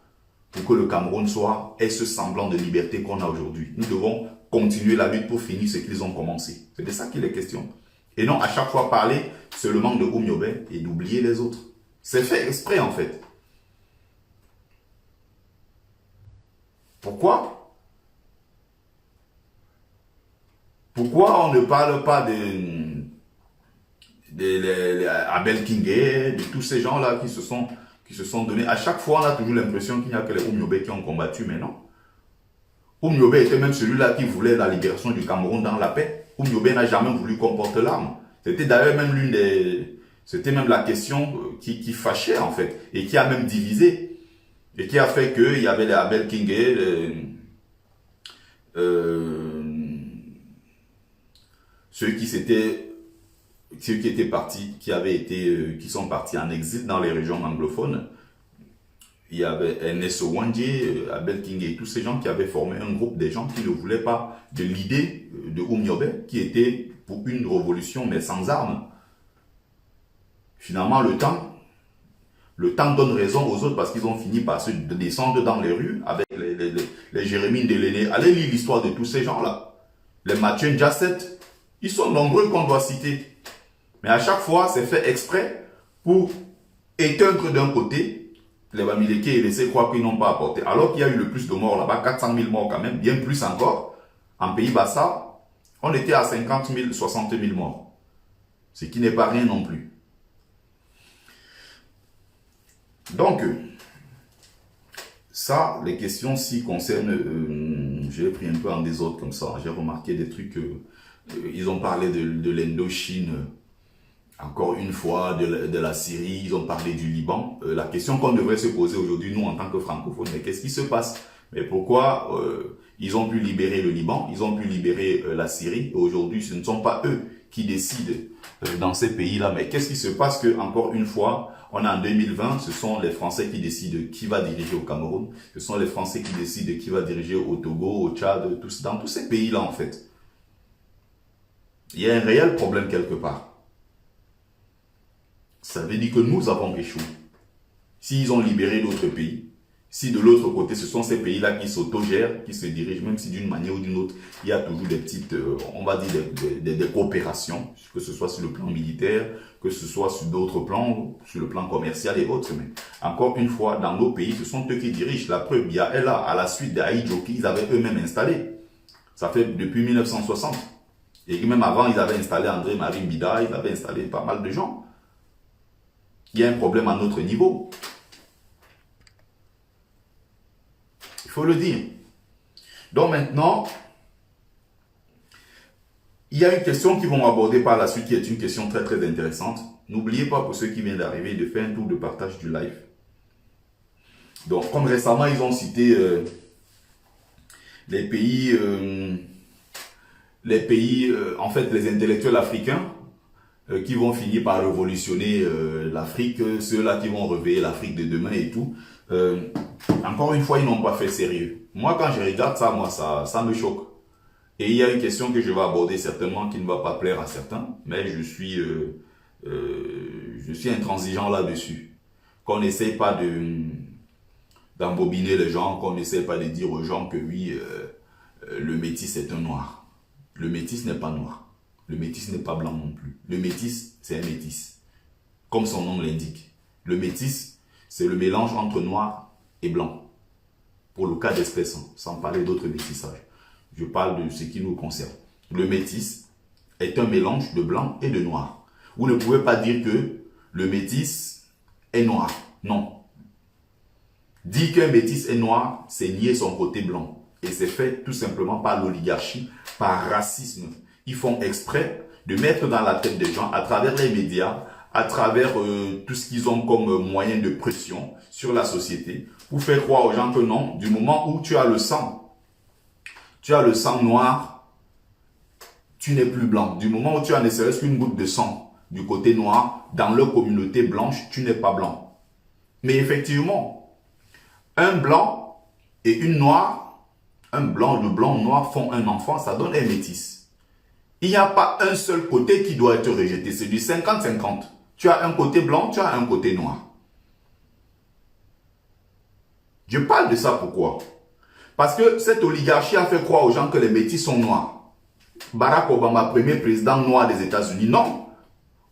pour que le Cameroun ait ce semblant de liberté qu'on a aujourd'hui. Nous devons continuer la lutte pour finir ce qu'ils ont commencé. C'est de ça qu'il est question. Et non à chaque fois parler seulement de Oumyobé et d'oublier les autres. C'est fait exprès en fait. Pourquoi? Pourquoi on ne parle pas de Abel Kingé, de tous ces gens-là qui se sont donnés? À chaque fois, on a toujours l'impression qu'il n'y a que les Oumyobé qui ont combattu, mais non. Oumyobé était même celui-là qui voulait la libération du Cameroun dans la paix. Oumyobé n'a jamais voulu qu'on porte l'arme. C'était d'ailleurs même c'était même la question qui fâchait en fait, et qui a même divisé, et qui a fait qu'il y avait les Abel Kingé, ceux qui étaient partis, qui sont partis en exil dans les régions anglophones. Il y avait Ernest Ouandjé, Abel Kingé, tous ces gens qui avaient formé un groupe des gens qui ne voulaient pas de l'idée de Oumyobé, qui était pour une révolution mais sans armes. Finalement, le temps donne raison aux autres parce qu'ils ont fini par se descendre dans les rues avec les Jérémie Deléné. Allez lire l'histoire de tous ces gens-là. Les Mathieu Ndiasset. Ils sont nombreux qu'on doit citer. Mais à chaque fois, c'est fait exprès pour éteindre d'un côté les Bamileke et laisser croire qu'ils n'ont pas apporté. Alors qu'il y a eu le plus de morts là-bas, 400 000 morts quand même, bien plus encore. En Pays-Bassa, on était à 50 000, 60 000 morts. Ce qui n'est pas rien non plus. Donc, ça, les questions ci concernent, j'ai pris un peu en désordre comme ça, j'ai remarqué des trucs, ils ont parlé de l'Indochine, encore une fois, de la Syrie, ils ont parlé du Liban. La question qu'on devrait se poser aujourd'hui, nous en tant que francophones, mais qu'est-ce qui se passe? Mais pourquoi ils ont pu libérer le Liban, ils ont pu libérer la Syrie, et aujourd'hui ce ne sont pas eux qui décident dans ces pays-là, mais qu'est-ce qui se passe que, encore une fois, on est en 2020, ce sont les Français qui décident qui va diriger au Cameroun, ce sont les Français qui décident qui va diriger au Togo, au Tchad, dans tous ces pays-là en fait. Il y a un réel problème quelque part. Ça veut dire que nous avons échoué. S'ils ont libéré d'autres pays, si de l'autre côté, ce sont ces pays-là qui s'autogèrent, qui se dirigent, même si d'une manière ou d'une autre, il y a toujours des petites, on va dire, des coopérations, que ce soit sur le plan militaire, que ce soit sur d'autres plans, sur le plan commercial et autres. Mais encore une fois, dans nos pays, ce sont eux qui dirigent. La preuve, il y a elle là, à la suite d'Aïdjoki, ils avaient eux-mêmes installé. Ça fait depuis 1960. Et même avant, ils avaient installé André-Marie Mbida, ils avaient installé pas mal de gens. Il y a un problème à notre niveau. Il faut le dire. Donc maintenant, il y a une question qu'ils vont aborder par la suite qui est une question très très intéressante. N'oubliez pas pour ceux qui viennent d'arriver de faire un tour de partage du live. Donc comme récemment ils ont cité les pays, en fait les intellectuels africains qui vont finir par révolutionner l'Afrique, ceux-là qui vont réveiller l'Afrique de demain et tout. Encore une fois, ils n'ont pas fait sérieux. Moi, quand je regarde ça, ça me choque. Et il y a une question que je vais aborder certainement qui ne va pas plaire à certains, mais je suis intransigeant là-dessus. Qu'on n'essaye pas d'embobiner les gens, qu'on n'essaye pas de dire aux gens que oui, le métis est un noir. Le métis n'est pas noir. Le métis n'est pas blanc non plus. Le métis, c'est un métis. Comme son nom l'indique. Le métis, c'est le mélange entre noir et blanc. Pour le cas d'espèce, sans parler d'autres métissages. Je parle de ce qui nous concerne. Le métis est un mélange de blanc et de noir. Vous ne pouvez pas dire que le métis est noir. Non. Dire qu'un métis est noir, c'est nier son côté blanc. Et c'est fait tout simplement par l'oligarchie, par racisme. Ils font exprès de mettre dans la tête des gens, à travers les médias, à travers tout ce qu'ils ont comme moyen de pression sur la société, pour faire croire aux gens que non, du moment où tu as le sang noir, tu n'es plus blanc. Du moment où tu as ne serait-ce qu'une goutte de sang du côté noir, dans leur communauté blanche, tu n'es pas blanc. Mais effectivement, un blanc et une noire un blanc, le blanc noir font un enfant, ça donne un métis. Il n'y a pas un seul côté qui doit être rejeté, c'est du 50-50. Tu as un côté blanc, tu as un côté noir. Je parle de ça pourquoi? Parce que cette oligarchie a fait croire aux gens que les métis sont noirs. Barack Obama, premier président noir des États-Unis, non.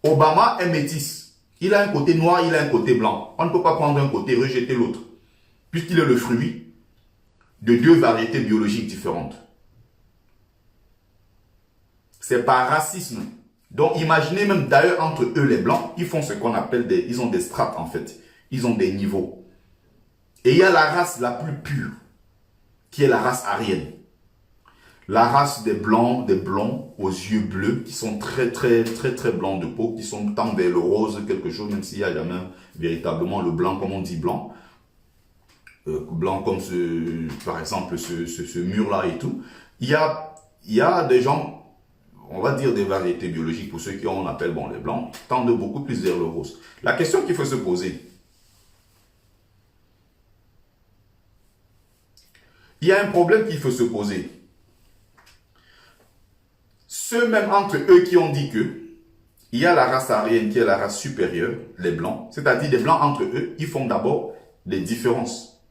Obama est métis. Il a un côté noir, il a un côté blanc. On ne peut pas prendre un côté et rejeter l'autre, puisqu'il est le fruit de deux variétés biologiques différentes. C'est par racisme. Donc imaginez même d'ailleurs entre eux les blancs, ils font ce qu'on appelle ils ont des strates en fait. Ils ont des niveaux. Et il y a la race la plus pure, qui est la race aryenne. La race des blancs, des blonds aux yeux bleus, qui sont très blancs de peau, qui sont tendent vers le rose, quelque chose, même s'il n'y a jamais véritablement le blanc, comme on dit blanc. Blanc comme par exemple ce mur-là et tout. Il y a des gens, on va dire des variétés biologiques, pour ceux qui on appelle bon, les blancs, tendent beaucoup plus vers le rose. La question qu'il faut se poser, il y a un problème qu'il faut se poser. Ceux même entre eux qui ont dit que il y a la race aryenne qui est la race supérieure, les blancs, c'est-à-dire les blancs entre eux, ils font d'abord des différences.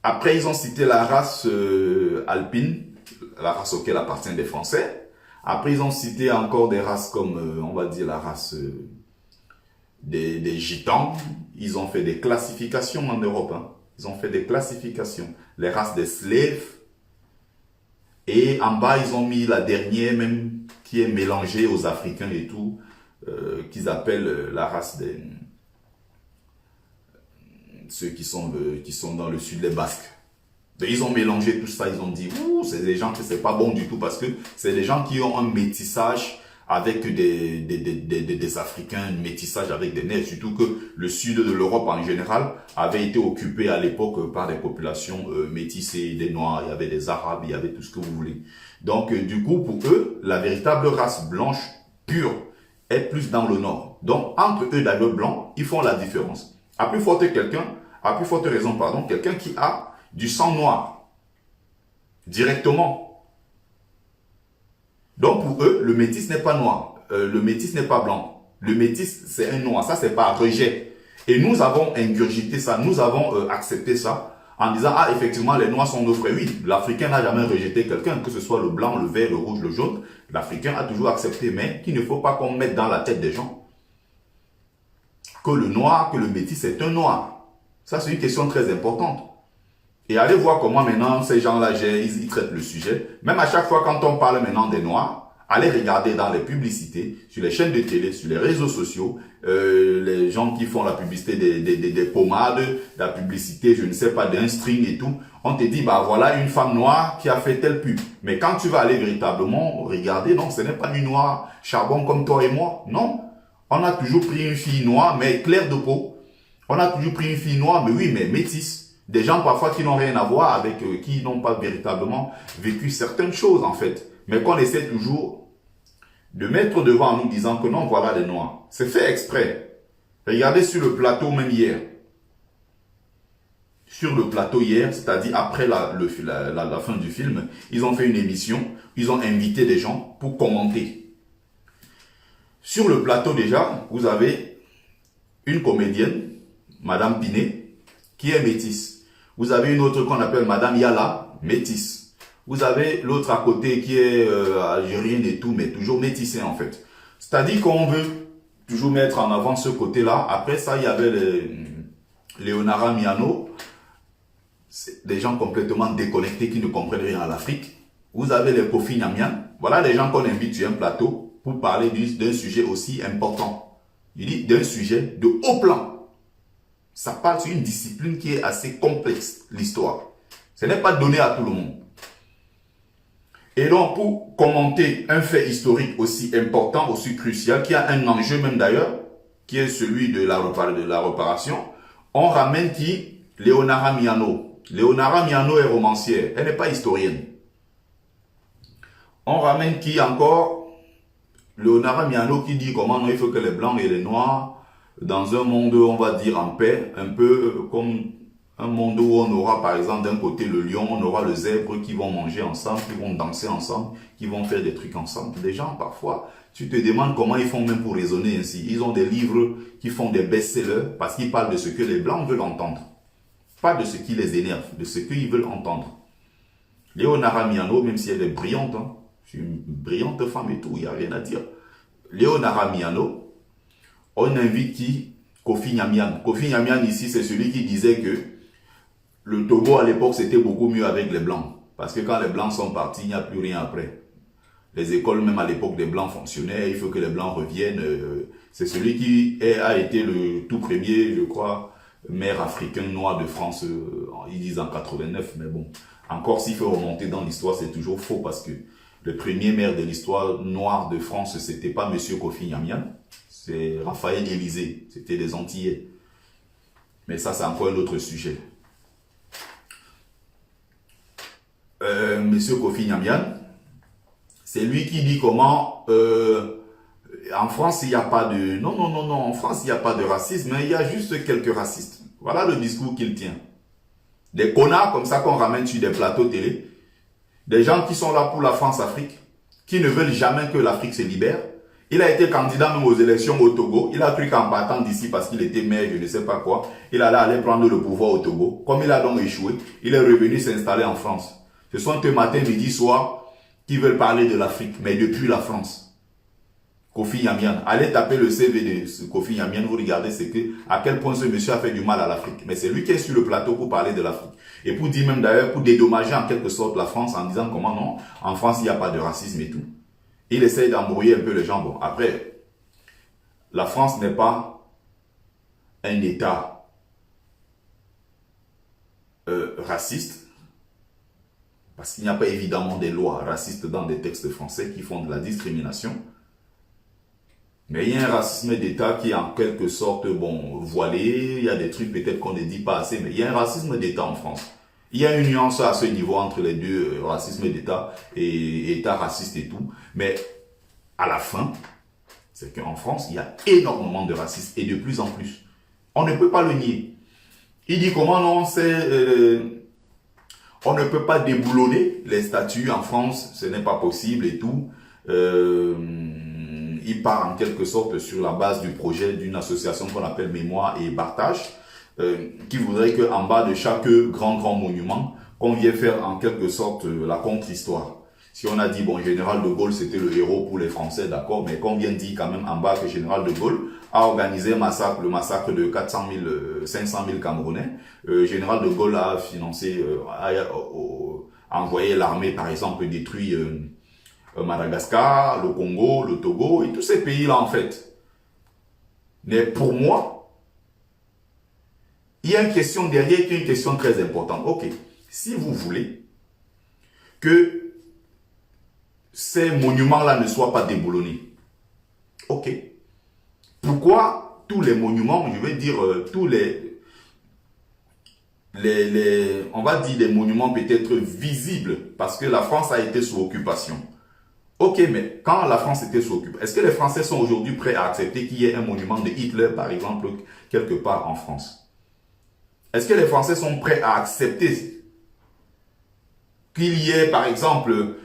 Après, ils ont cité la race alpine, la race auquel appartiennent les Français. Après, ils ont cité encore des races comme, on va dire, la race des Gitans. Ils ont fait des classifications en Europe. Hein. Ils ont fait des classifications. Les races des slaves. Et en bas, ils ont mis la dernière même, qui est mélangée aux Africains et tout, qu'ils appellent la race des... ceux qui sont dans le sud, les Basques. Et ils ont mélangé tout ça, ils ont dit, c'est des gens que c'est pas bon du tout, parce que c'est des gens qui ont un métissage avec des Africains, un métissage avec des Nègres, surtout que le sud de l'Europe en général avait été occupé à l'époque par des populations métissées, des Noirs, il y avait des Arabes, il y avait tout ce que vous voulez. Donc du coup, pour eux, la véritable race blanche pure est plus dans le nord. Donc entre eux d'ailleurs blancs, ils font la différence. À plus forte raison, quelqu'un qui a du sang noir, directement. Donc pour eux, le métis n'est pas noir, le métis n'est pas blanc. Le métis, c'est un noir, ça c'est par rejet. Et nous avons ingurgité ça, nous avons accepté ça, en disant, ah effectivement, les noirs sont nos frères. Oui, l'Africain n'a jamais rejeté quelqu'un, que ce soit le blanc, le vert, le rouge, le jaune. L'Africain a toujours accepté, mais qu'il ne faut pas qu'on mette dans la tête des gens que le noir, que le métis, c'est un noir. Ça, c'est une question très importante. Et allez voir comment maintenant ces gens-là, ils traitent le sujet. Même à chaque fois quand on parle maintenant des Noirs, allez regarder dans les publicités, sur les chaînes de télé, sur les réseaux sociaux, les gens qui font la publicité des pommades, la publicité, je ne sais pas, d'un string et tout. On te dit, bah voilà une femme noire qui a fait telle pub. Mais quand tu vas aller véritablement regarder, non, ce n'est pas une noire charbon comme toi et moi. Non, on a toujours pris une fille noire, mais claire de peau. On a toujours pris une fille noire, mais oui, mais métisse. Des gens parfois qui n'ont rien à voir avec, qui n'ont pas véritablement vécu certaines choses en fait. Mais qu'on essaie toujours de mettre devant en nous disant que non, voilà les noirs. C'est fait exprès. Regardez sur le plateau même hier. Sur le plateau hier, c'est-à-dire après la fin du film, ils ont fait une émission, ils ont invité des gens pour commenter. Sur le plateau déjà, vous avez une comédienne, Madame Pinet, qui est métisse. Vous avez une autre qu'on appelle Madame Yala, métisse. Vous avez l'autre à côté qui est algérienne et tout, mais toujours métissée en fait. C'est-à-dire qu'on veut toujours mettre en avant ce côté-là. Après ça, il y avait Leonara Miano, des gens complètement déconnectés qui ne comprennent rien à l'Afrique. Vous avez les Kofi Nyamian. Voilà des gens qu'on invite sur un plateau pour parler d'un sujet aussi important. Il dit d'un sujet de haut plan. Ça parle sur une discipline qui est assez complexe, l'histoire. Ce n'est pas donné à tout le monde. Et donc, pour commenter un fait historique aussi important, aussi crucial, qui a un enjeu même d'ailleurs, qui est celui de la réparation, on ramène qui? Leonara Miano. Leonara Miano est romancière, elle n'est pas historienne. On ramène qui encore? Leonara Miano qui dit comment il faut que les blancs et les noirs, dans un monde, on va dire, en paix, un peu comme Un monde où on aura par exemple d'un côté le lion, on aura le zèbre qui vont manger ensemble, qui vont danser ensemble, qui vont faire des trucs ensemble. Des gens parfois, tu te demandes comment ils font même pour raisonner ainsi. Ils ont des livres qui font des best-sellers parce qu'ils parlent de ce que les blancs veulent entendre. Pas de ce qui les énerve, de ce qu'ils veulent entendre. Léonara Miano, même si elle est brillante, hein, c'est une brillante femme et tout, il n'y a rien à dire. Léonara Miano, on invite qui? Kofi Nnamian. Kofi Nnamian ici, c'est celui qui disait que le Togo à l'époque, c'était beaucoup mieux avec les Blancs. Parce que quand les Blancs sont partis, il n'y a plus rien après. Les écoles, même à l'époque des Blancs, fonctionnaient. Il faut que les Blancs reviennent. C'est celui qui a été le tout premier, je crois, maire africain noir de France. Ils disent en 89, mais bon. Encore s'il faut remonter dans l'histoire, c'est toujours faux parce que le premier maire de l'histoire noire de France, c'était pas Monsieur Kofi Nnamian. C'est Raphaël Élysée. C'était des Antillais. Mais ça, c'est encore un autre sujet. Monsieur Kofi Nnamian, c'est lui qui dit comment en France il n'y a pas de non en France il n'y a pas de racisme, mais il y a juste quelques racistes. Voilà le discours qu'il tient. Des connards comme ça qu'on ramène sur des plateaux télé, des gens qui sont là pour la France-Afrique, qui ne veulent jamais que l'Afrique se libère. Il a été candidat même aux élections au Togo. Il a cru qu'en partant d'ici parce qu'il était maire, je ne sais pas quoi, il allait aller prendre le pouvoir au Togo. Comme il a donc échoué, il est revenu s'installer en France. Ce sont eux matin, midi, soir qui veulent parler de l'Afrique, mais depuis la France. Kofi Nnamian. Allez taper le CV de Kofi Nnamian, vous regardez ce que, à quel point ce monsieur a fait du mal à l'Afrique. Mais c'est lui qui est sur le plateau pour parler de l'Afrique. Et pour dire même d'ailleurs, pour dédommager en quelque sorte la France en disant comment non, en France il n'y a pas de racisme et tout. Il essaye d'embrouiller un peu les gens. Bon, après, la France n'est pas un État raciste. Parce qu'il n'y a pas évidemment des lois racistes dans des textes français qui font de la discrimination. Mais il y a un racisme d'État qui est en quelque sorte, bon, voilé. Il y a des trucs peut-être qu'on ne dit pas assez, mais il y a un racisme d'État en France. Il y a une nuance à ce niveau entre les deux, racisme d'État et État raciste et tout. Mais à la fin, c'est qu'en France, il y a énormément de racisme et de plus en plus. On ne peut pas le nier. Il dit comment non, on ne peut pas déboulonner les statuts en France, ce n'est pas possible et tout. Il part en quelque sorte sur la base du projet d'une association qu'on appelle Mémoire et Partage, qui voudrait qu'en bas de chaque grand monument, qu'on vienne faire en quelque sorte la contre-histoire. Si on a dit, bon, Général de Gaulle, c'était le héros pour les Français, d'accord, mais qu'on vient dire quand même en bas que Général de Gaulle a organisé le massacre de 500 000 Camerounais. Général de Gaulle a financé, a envoyé l'armée, par exemple, détruit Madagascar, le Congo, le Togo, et tous ces pays-là, en fait. Mais pour moi, il y a une question derrière qui est une question très importante. Ok, si vous voulez que ces monuments-là ne soient pas déboulonnés, ok, pourquoi tous les monuments, je vais dire tous on va dire des monuments peut-être visibles, parce que la France a été sous occupation. Ok, mais quand la France était sous occupation, est-ce que les Français sont aujourd'hui prêts à accepter qu'il y ait un monument de Hitler, par exemple, quelque part en France? Est-ce que les Français sont prêts à accepter qu'il y ait, par exemple,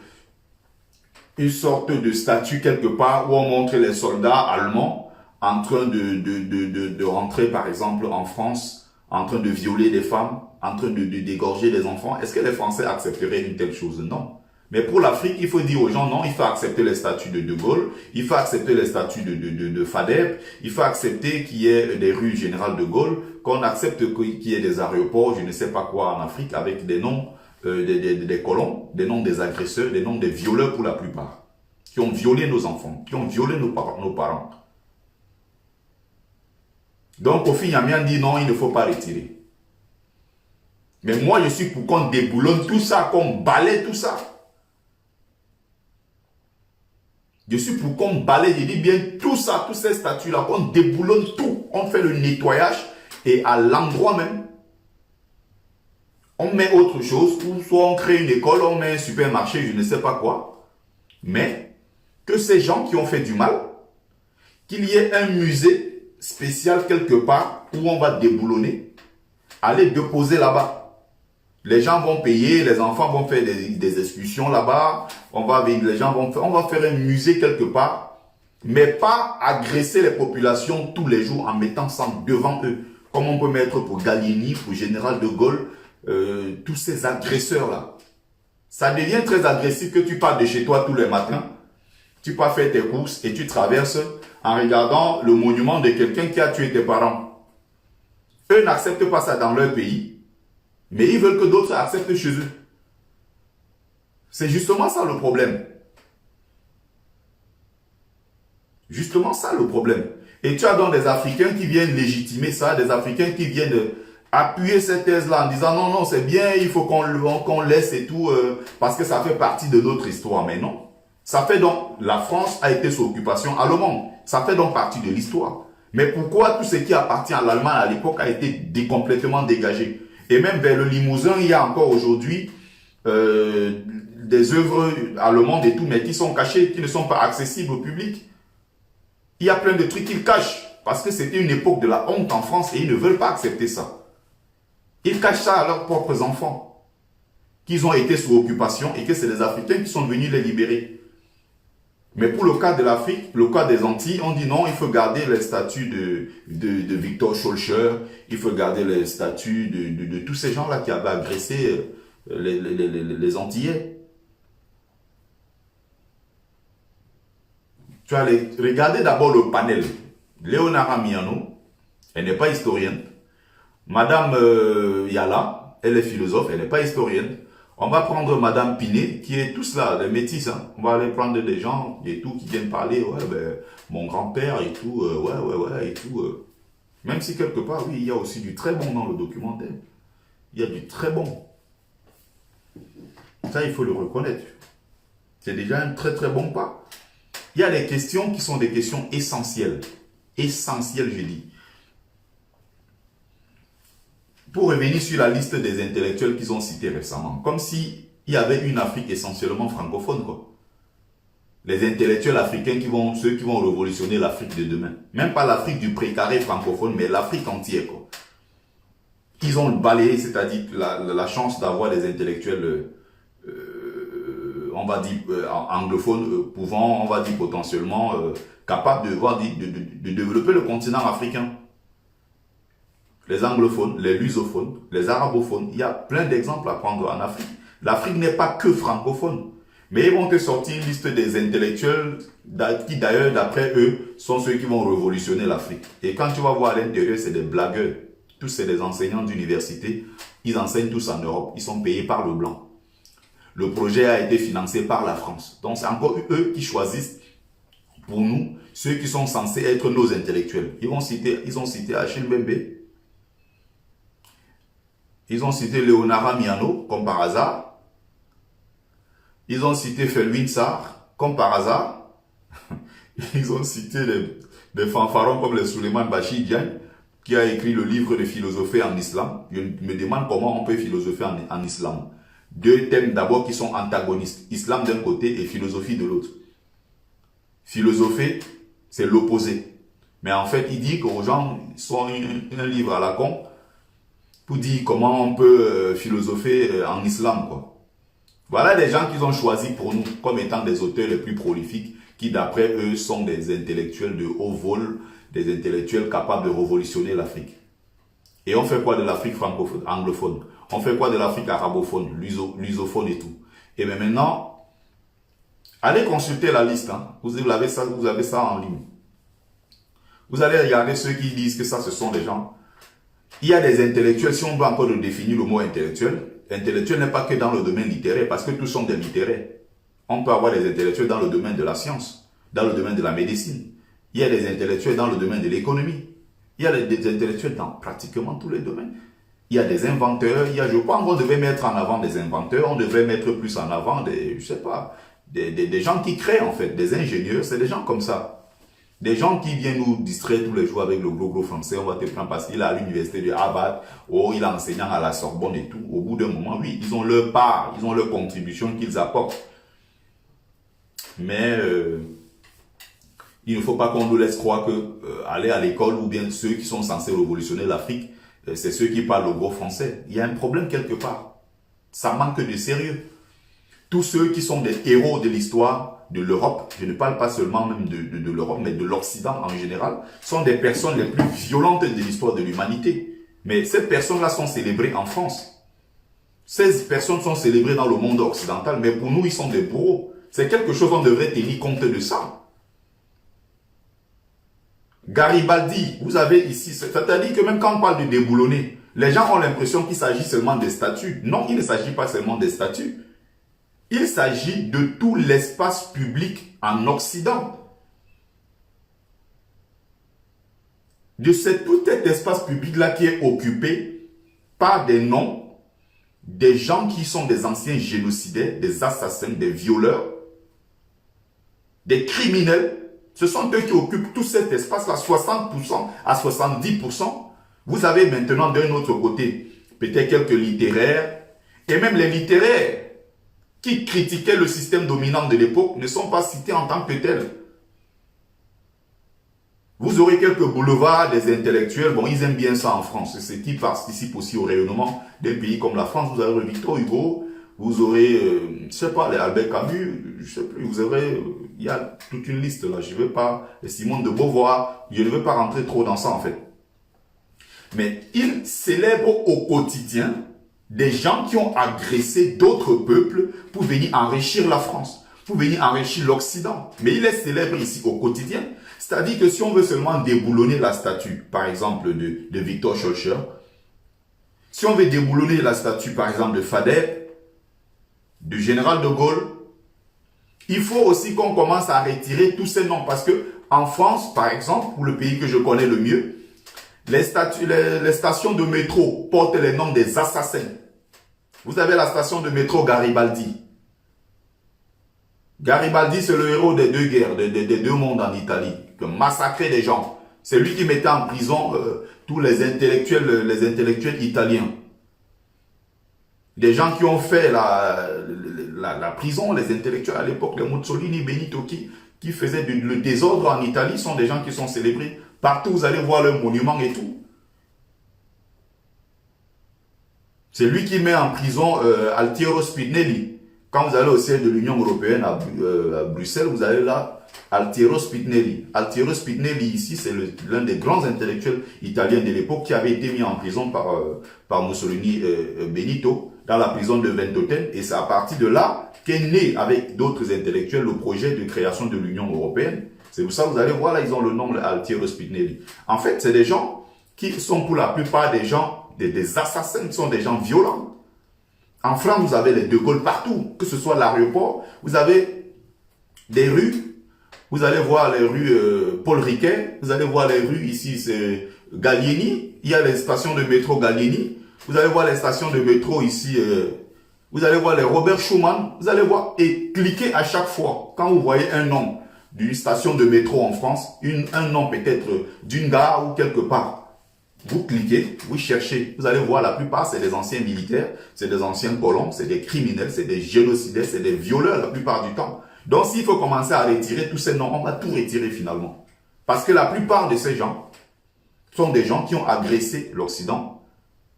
une sorte de statue quelque part où on montre les soldats allemands en train de rentrer, par exemple, en France, en train de violer des femmes, en train de dégorger des enfants? Est-ce que les Français accepteraient une telle chose? Non. Mais pour l'Afrique, il faut dire aux gens, non, il faut accepter les statuts de Gaulle, il faut accepter les statuts de Fadeb, il faut accepter qu'il y ait des rues Général de Gaulle, qu'on accepte qu'il y ait des aéroports, je ne sais pas quoi, en Afrique, avec des noms des colons, des noms des agresseurs, des noms des violeurs pour la plupart, qui ont violé nos enfants, qui ont violé nos parents. Donc, Kofi Nnamian dit non, il ne faut pas retirer. Mais moi, je suis pour qu'on déboulonne tout ça, qu'on balaye tout ça. Je suis pour qu'on balaye, je dis bien tout ça, tous ces statues-là, qu'on déboulonne tout. On fait le nettoyage et à l'endroit même, on met autre chose, ou soit on crée une école, on met un supermarché, je ne sais pas quoi. Mais que ces gens qui ont fait du mal, qu'il y ait un musée spécial quelque part où on va déboulonner allez déposer là-bas. Les gens vont payer, les enfants vont faire des excursions là-bas, on va faire un musée quelque part, mais pas agresser les populations tous les jours en mettant ça devant eux, comme on peut mettre pour Gallieni, pour Général de Gaulle, tous ces agresseurs-là. Ça devient très agressif que tu pars de chez toi tous les matins, tu pars faire tes courses et tu traverses en regardant le monument de quelqu'un qui a tué tes parents. Eux n'acceptent pas ça dans leur pays. Mais ils veulent que d'autres acceptent chez eux. C'est justement ça le problème. Justement ça le problème. Et tu as donc des Africains qui viennent légitimer ça, des Africains qui viennent appuyer cette thèse-là en disant non, non, c'est bien, il faut qu'on laisse et tout, parce que ça fait partie de notre histoire. Mais non. Ça fait donc, la France a été sous occupation allemande. Ça fait donc partie de l'histoire. Mais pourquoi tout ce qui appartient à l'Allemagne à l'époque a été complètement dégagé? Et même vers le Limousin, il y a encore aujourd'hui des œuvres allemandes et tout, mais qui sont cachées, qui ne sont pas accessibles au public. Il y a plein de trucs qu'ils cachent, parce que c'était une époque de la honte en France et ils ne veulent pas accepter ça. Ils cachent ça à leurs propres enfants, qu'ils ont été sous occupation et que c'est les Africains qui sont venus les libérer. Mais pour le cas de l'Afrique, le cas des Antilles, on dit non, il faut garder les statuts de Victor Schœlcher, il faut garder les statuts de tous ces gens-là qui avaient agressé les Antillais. Tu vas regarder d'abord le panel. Léonara Miano, elle n'est pas historienne. Madame Yala, elle est philosophe, elle n'est pas historienne. On va prendre Madame Pinet, qui est tous là, les métis. Hein. On va aller prendre des gens et tout, qui viennent parler, ouais, ben, mon grand-père et tout, ouais, et tout. Même si quelque part, oui, il y a aussi du très bon dans le documentaire. Il y a du très bon. Ça, il faut le reconnaître. C'est déjà un très très bon pas. Il y a des questions qui sont des questions essentielles. Essentielles, je dis. Pour revenir sur la liste des intellectuels qu'ils ont cités récemment, comme s'il y avait une Afrique essentiellement francophone, quoi. Les intellectuels africains ceux qui vont révolutionner l'Afrique de demain. Même pas l'Afrique du précaré francophone, mais l'Afrique entière, quoi. Ils ont balayé, c'est-à-dire la chance d'avoir des intellectuels, on va dire, anglophones, pouvant, on va dire, potentiellement, capables de développer le continent africain. Les anglophones, les lusophones, les arabophones, il y a plein d'exemples à prendre en Afrique. L'Afrique n'est pas que francophone. Mais ils vont te sortir une liste des intellectuels qui d'ailleurs, d'après eux, sont ceux qui vont révolutionner l'Afrique. Et quand tu vas voir à l'intérieur, c'est des blagueurs. Tous c'est des enseignants d'université. Ils enseignent tous en Europe. Ils sont payés par le blanc. Le projet a été financé par la France. Donc c'est encore eux qui choisissent pour nous ceux qui sont censés être nos intellectuels. Ils ont cité Achille Mbembe. Ils ont cité Léonara Miano, comme par hasard. Ils ont cité Felwine Sarr, comme par hasard. Ils ont cité des fanfarons comme les Souleymane Bachir Diagne, qui a écrit le livre de philosophie en islam. Je me demande comment on peut philosopher en islam. Deux thèmes d'abord qui sont antagonistes. Islam d'un côté et philosophie de l'autre. Philosopher, c'est l'opposé. Mais en fait, il dit qu'aux gens, soit un livre à la con, pour dire comment on peut philosopher en islam, quoi. Voilà des gens qu'ils ont choisis pour nous comme étant des auteurs les plus prolifiques qui, d'après eux, sont des intellectuels de haut vol, des intellectuels capables de révolutionner l'Afrique. Et on fait quoi de l'Afrique francophone, anglophone? On fait quoi de l'Afrique arabophone, lusophone et tout? Et bien maintenant, allez consulter la liste. Hein. Vous avez ça en ligne. Vous allez regarder ceux qui disent que ça, ce sont des gens. Il y a des intellectuels, si on doit encore définir le mot intellectuel, intellectuel n'est pas que dans le domaine littéraire, parce que tous sont des littéraires. On peut avoir des intellectuels dans le domaine de la science, dans le domaine de la médecine. Il y a des intellectuels dans le domaine de l'économie. Il y a des intellectuels dans pratiquement tous les domaines. Il y a des inventeurs, je crois qu'on devait mettre en avant des inventeurs, on devrait mettre plus en avant des gens qui créent en fait, des ingénieurs, c'est des gens comme ça. Des gens qui viennent nous distraire tous les jours avec le gros français, on va te prendre parce qu'il est à l'université de Harvard, ou il est enseignant à la Sorbonne et tout. Au bout d'un moment, oui, ils ont leur part, ils ont leur contribution qu'ils apportent. Mais il ne faut pas qu'on nous laisse croire que aller à l'école ou bien ceux qui sont censés révolutionner l'Afrique, c'est ceux qui parlent le gros français. Il y a un problème quelque part. Ça manque de sérieux. Tous ceux qui sont des héros de l'histoire de l'Europe, je ne parle pas seulement même de l'Europe, mais de l'Occident en général, sont des personnes les plus violentes de l'histoire de l'humanité. Mais ces personnes-là sont célébrées en France. Ces personnes sont célébrées dans le monde occidental, mais pour nous, ils sont des bourreaux. C'est quelque chose qu'on devrait tenir compte de ça. Garibaldi, vous avez ici, c'est-à-dire que même quand on parle de déboulonner, les gens ont l'impression qu'il s'agit seulement des statues. Non, il ne s'agit pas seulement des statues. Il s'agit de tout l'espace public en Occident. De tout cet espace public-là qui est occupé par des noms, des gens qui sont des anciens génocidaires, des assassins, des violeurs, des criminels. Ce sont eux qui occupent tout cet espace-là, 60% à 70%. Vous avez maintenant d'un autre côté, peut-être quelques littéraires, et même les littéraires qui critiquaient le système dominant de l'époque ne sont pas cités en tant que tels. Vous aurez quelques boulevards des intellectuels, bon, ils aiment bien ça en France, c'est qui participe aussi au rayonnement d'un pays comme la France. Vous aurez Victor Hugo, vous aurez, je sais pas, les Albert Camus, je sais plus, vous aurez, il y a toute une liste là, je ne vais pas, Simone de Beauvoir, je ne vais pas rentrer trop dans ça en fait. Mais ils célèbrent au quotidien des gens qui ont agressé d'autres peuples pour venir enrichir la France, pour venir enrichir l'Occident. Mais il est célèbre ici au quotidien. C'est-à-dire que si on veut seulement déboulonner la statue, par exemple, de Victor Schœlcher, si on veut déboulonner la statue, par exemple, de Faidherbe, du général de Gaulle, il faut aussi qu'on commence à retirer tous ces noms. Parce que en France, par exemple, pour le pays que je connais le mieux, les stations de métro portent les noms des assassins. Vous avez la station de métro Garibaldi. Garibaldi, c'est le héros des deux guerres, des deux mondes en Italie, qui massacrait des gens. C'est lui qui mettait en prison tous les intellectuels italiens. Des gens qui ont fait la prison, les intellectuels à l'époque, les Mussolini, Benito, qui faisaient le désordre en Italie, sont des gens qui sont célébrés. Partout, vous allez voir le monument et tout. C'est lui qui met en prison Altiero Spinelli. Quand vous allez au siège de l'Union européenne à Bruxelles, vous allez là, Altiero Spinelli. Altiero Spinelli, ici, c'est l'un des grands intellectuels italiens de l'époque qui avait été mis en prison par Mussolini Benito, dans la prison de Ventotene. Et c'est à partir de là qu'est né, avec d'autres intellectuels, le projet de création de l'Union européenne. C'est pour ça que vous allez voir, là, ils ont le nom de Altiero Spinelli. En fait, c'est des gens qui sont pour la plupart des gens, des assassins, qui sont des gens violents. En France, vous avez les De Gaulle partout, que ce soit l'aéroport, vous avez des rues, vous allez voir les rues Paul Riquet, vous allez voir les rues ici, c'est Gallieni, il y a les stations de métro Gallieni, vous allez voir les stations de métro ici, vous allez voir les Robert Schuman, vous allez voir, et cliquez à chaque fois, quand vous voyez un nom d'une station de métro en France, un nom peut-être d'une gare ou quelque part. Vous cliquez, vous cherchez, vous allez voir la plupart c'est des anciens militaires, c'est des anciens colons, c'est des criminels, c'est des génocidaires, c'est des violeurs la plupart du temps. Donc s'il faut commencer à retirer tous ces noms, on va tout retirer finalement. Parce que la plupart de ces gens sont des gens qui ont agressé l'Occident,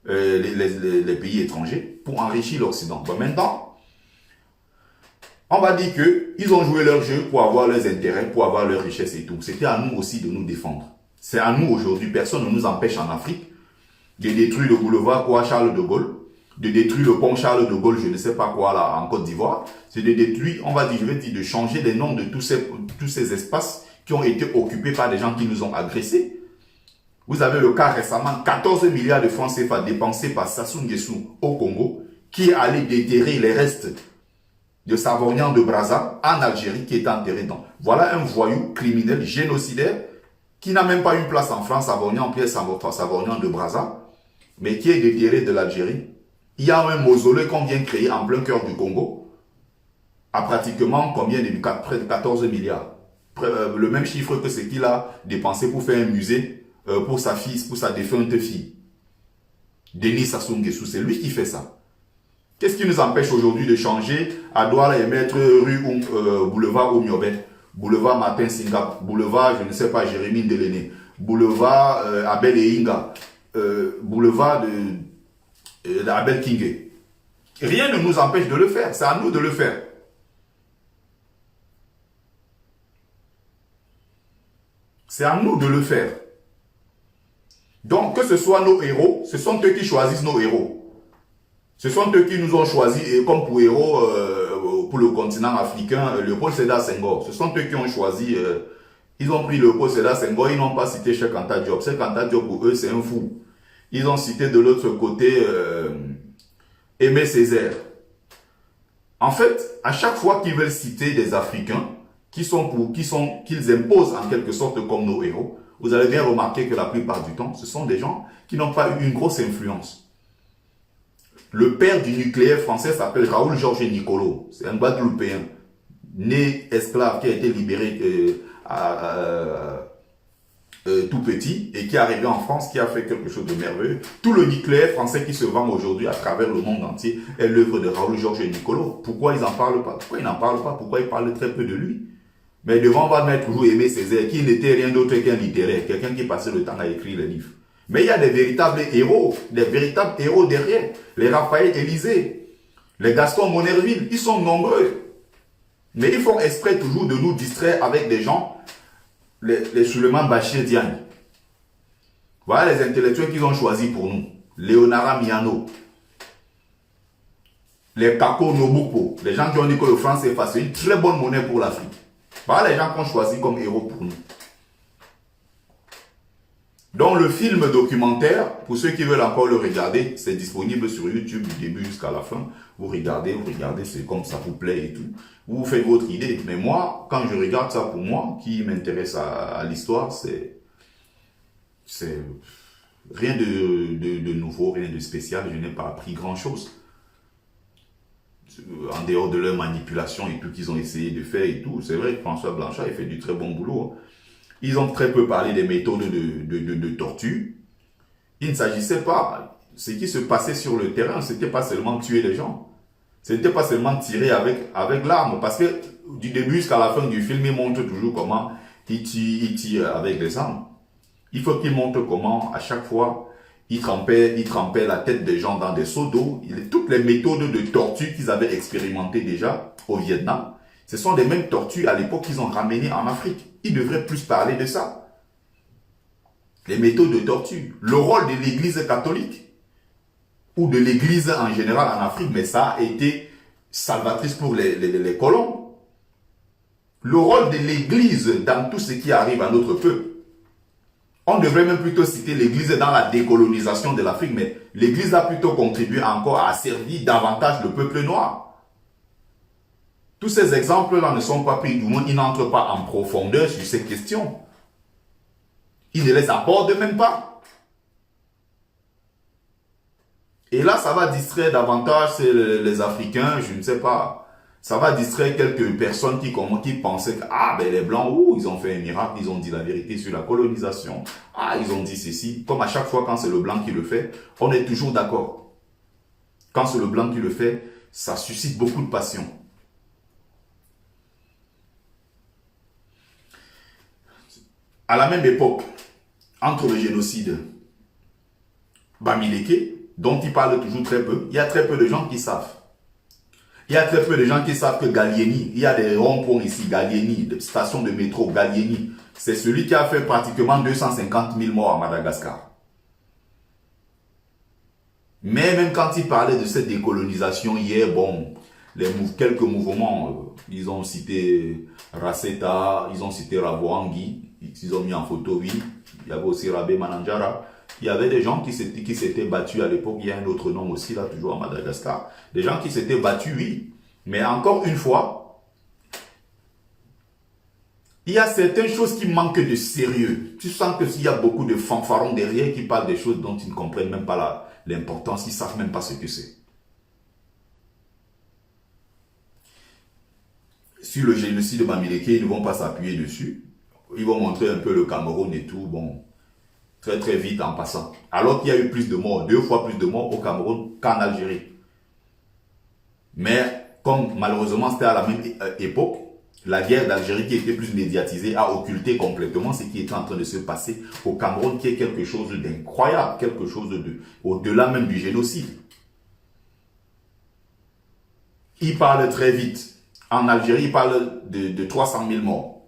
les pays étrangers, pour enrichir l'Occident. Bon, maintenant, on va dire qu'ils ont joué leur jeu pour avoir leurs intérêts, pour avoir leurs richesses et tout. C'était à nous aussi de nous défendre. C'est à nous aujourd'hui, personne ne nous empêche en Afrique de détruire le boulevard Charles de Gaulle, de détruire le pont Charles de Gaulle, je ne sais pas quoi là, en Côte d'Ivoire. C'est de détruire, on va dire, de changer les noms de tous ces espaces qui ont été occupés par des gens qui nous ont agressés. Vous avez le cas récemment, 14 milliards de francs CFA dépensés par Sassou Nguesso au Congo, qui est allé déterrer les restes de Savognan de Brazza en Algérie, qui est enterré dans. Voilà un voyou criminel, génocidaire, qui n'a même pas une place en France, Savognan, Pierre Savognan de Brazza, mais qui est déterré de l'Algérie. Il y a un mausolée qu'on vient créer en plein cœur du Congo, à pratiquement combien de près de 14 milliards. Le même chiffre que ce qu'il a dépensé pour faire un musée pour sa fille, pour sa défunte fille. Denis Sassou Nguesso, c'est lui qui fait ça. Qu'est-ce qui nous empêche aujourd'hui de changer à Douala et mettre rue boulevard Oumyobé, boulevard Martin Singa, boulevard, je ne sais pas, Jérémy Deléné, boulevard Abel et Inga, boulevard d'Abel Kingé. Rien ne nous empêche de le faire, c'est à nous de le faire. C'est à nous de le faire. Donc, que ce soit nos héros, ce sont eux qui choisissent nos héros. Ce sont eux qui nous ont choisis, et comme pour héros pour le continent africain, Léopold Sédar Senghor. Ce sont eux qui ont choisi, ils ont pris Léopold Sédar Senghor, ils n'ont pas cité Cheikh Anta Diop. Cheikh Anta Diop, pour eux, c'est un fou. Ils ont cité de l'autre côté Aimé Césaire. En fait, à chaque fois qu'ils veulent citer des Africains, qu'ils imposent en quelque sorte comme nos héros, vous allez bien remarquer que la plupart du temps, ce sont des gens qui n'ont pas eu une grosse influence. Le père du nucléaire français s'appelle Raoul Georges Nicolo. C'est un Guadeloupéen, né esclave, qui a été libéré tout petit et qui est arrivé en France, qui a fait quelque chose de merveilleux. Tout le nucléaire français qui se vend aujourd'hui à travers le monde entier est l'œuvre de Raoul Georges Nicolo. Pourquoi ils n'en parlent pas? Pourquoi ils n'en parlent pas? Pourquoi ils parlent très peu de lui? Mais devant, on va mettre toujours Aimé Césaire, qui n'était rien d'autre qu'un littéraire, quelqu'un qui passait le temps à écrire les livres. Mais il y a des véritables héros derrière. Les Raphaël Élysée, les Gaston Monerville, ils sont nombreux. Mais ils font exprès toujours de nous distraire avec des gens, les Suleiman Bachir Diagne. Voilà les intellectuels qu'ils ont choisis pour nous. Léonard Miano, les Kako Nobuko, les gens qui ont dit que le franc CFA c'est une très bonne monnaie pour l'Afrique. Voilà les gens qu'on choisit comme héros pour nous. Donc le film documentaire, pour ceux qui veulent encore le regarder, c'est disponible sur YouTube du début jusqu'à la fin. Vous regardez, c'est comme ça vous plaît et tout. Vous faites votre idée. Mais moi, quand je regarde ça pour moi, qui m'intéresse à l'histoire, c'est rien de nouveau, rien de spécial. Je n'ai pas appris grand-chose. En dehors de leur manipulation et tout qu'ils ont essayé de faire et tout. C'est vrai que François Blanchard, il fait du très bon boulot. Ils ont très peu parlé des méthodes de torture. Il ne s'agissait pas, ce qui se passait sur le terrain, ce n'était pas seulement tuer les gens. Ce n'était pas seulement tirer avec l'arme. Parce que du début jusqu'à la fin du film, il montre toujours comment il tire avec les armes. Il faut qu'il montre comment, à chaque fois, il trempait la tête des gens dans des seaux d'eau. Toutes les méthodes de torture qu'ils avaient expérimentées déjà au Vietnam, ce sont les mêmes tortures à l'époque qu'ils ont ramenées en Afrique. Ils devraient plus parler de ça. Les méthodes de torture. Le rôle de l'église catholique ou de l'église en général en Afrique, mais ça a été salvatrice pour les colons. Le rôle de l'église dans tout ce qui arrive à notre peuple. On devrait même plutôt citer l'église dans la décolonisation de l'Afrique, mais l'église a plutôt contribué encore à servir davantage le peuple noir. Tous ces exemples-là ne sont pas pris, du moins ils n'entrent pas en profondeur sur ces questions. Ils ne les abordent même pas. Et là, ça va distraire davantage les Africains, je ne sais pas. Ça va distraire quelques personnes qui pensaient que ben les Blancs, ils ont fait un miracle, ils ont dit la vérité sur la colonisation. Ils ont dit ceci. Comme à chaque fois, quand c'est le Blanc qui le fait, on est toujours d'accord. Quand c'est le Blanc qui le fait, ça suscite beaucoup de passion. À la même époque, entre le génocide Bamileke, dont il parle toujours très peu, il y a très peu de gens qui savent. Il y a très peu de gens qui savent que Gallieni, il y a des ronds-points ici, Gallieni, des stations de métro, Gallieni, c'est celui qui a fait pratiquement 250 000 morts à Madagascar. Mais même quand il parlait de cette décolonisation hier, quelques mouvements, ils ont cité Raceta, ils ont cité Rabouangui, ils ont mis en photo, oui. Il y avait aussi Rabé Mananjara. Il y avait des gens qui s'étaient battus à l'époque. Il y a un autre nom aussi, là, toujours à Madagascar. Des gens qui s'étaient battus, oui. Mais encore une fois, il y a certaines choses qui manquent de sérieux. Tu sens qu'il y a beaucoup de fanfarons derrière qui parlent des choses dont ils ne comprennent même pas l'importance. Ils ne savent même pas ce que c'est. Sur le génocide de Bamileke, ils ne vont pas s'appuyer dessus. Ils vont montrer un peu le Cameroun et tout, très très vite en passant. Alors qu'il y a eu plus de morts, 2 fois plus de morts au Cameroun qu'en Algérie. Mais comme malheureusement c'était à la même époque, La guerre d'Algérie qui était plus médiatisée a occulté complètement ce qui était en train de se passer au Cameroun, qui est quelque chose d'incroyable, quelque chose au-delà même du génocide. Il parle très vite. En Algérie, il parle de 300 000 morts,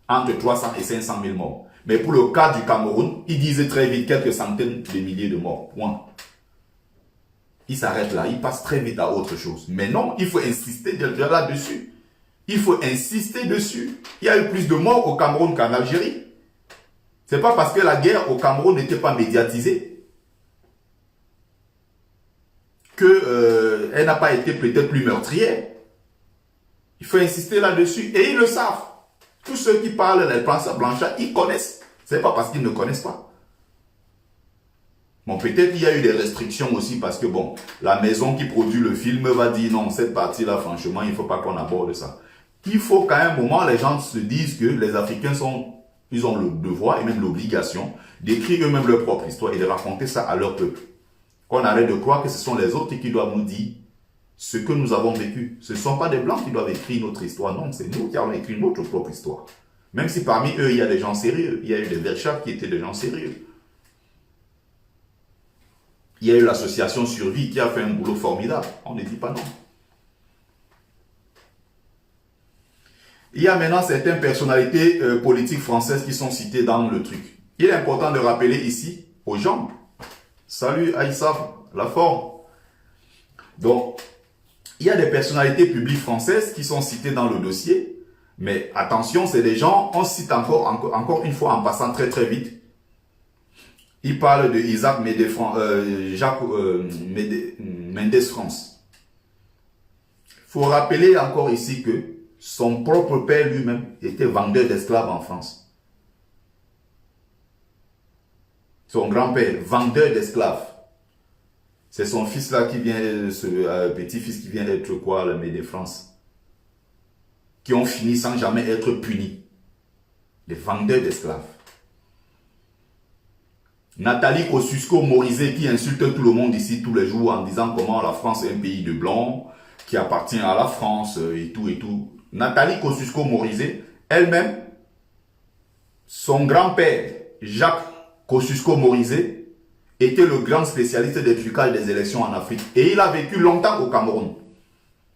entre 300 et 500 000 morts. Mais pour le cas du Cameroun, il disait très vite quelques centaines de milliers de morts. Point. Il s'arrête là, il passe très vite à autre chose. Mais non, il faut insister là-dessus. Il faut insister dessus. Il y a eu plus de morts au Cameroun qu'en Algérie. Ce n'est pas parce que la guerre au Cameroun n'était pas médiatisée qu'elle n'a pas été peut-être plus meurtrière. Il faut insister là-dessus. Et ils le savent. Tous ceux qui parlent des penseurs Blanchard, ils connaissent. Ce n'est pas parce qu'ils ne connaissent pas. Bon, peut-être qu'il y a eu des restrictions aussi parce que, bon, la maison qui produit le film va dire non, cette partie-là, franchement, il ne faut pas qu'on aborde ça. Il faut qu'à un moment, les gens se disent que les Africains ils ont le devoir et même l'obligation d'écrire eux-mêmes leur propre histoire et de raconter ça à leur peuple. Qu'on arrête de croire que ce sont les autres qui doivent nous dire ce que nous avons vécu. Ce ne sont pas des Blancs qui doivent écrire notre histoire, non, c'est nous qui avons écrit notre propre histoire. Même si parmi eux, il y a des gens sérieux, il y a eu des Verschaft qui étaient des gens sérieux. Il y a eu l'association Survie qui a fait un boulot formidable. On ne dit pas non. Il y a maintenant certaines personnalités politiques françaises qui sont citées dans le truc. Il est important de rappeler ici aux gens. Salut Aïssa, la forme. Donc, il y a des personnalités publiques françaises qui sont citées dans le dossier. Mais attention, c'est des gens, on cite encore une fois en passant très très vite. Il parle de Isaac Mendes France. Il faut rappeler encore ici que son propre père lui-même était vendeur d'esclaves en France. Son grand-père, vendeur d'esclaves. C'est son fils là qui vient, ce petit-fils qui vient d'être quoi, le Mendes France. Qui ont fini sans jamais être punis. Les vendeurs d'esclaves. Nathalie Kosciusko-Morizet qui insulte tout le monde ici tous les jours en disant comment la France est un pays de blancs, qui appartient à la France et tout et tout. Nathalie Kosciusko-Morizet, elle-même, son grand-père, Jacques Kosciusko-Morizet, était le grand spécialiste des trucages des élections en Afrique. Et il a vécu longtemps au Cameroun.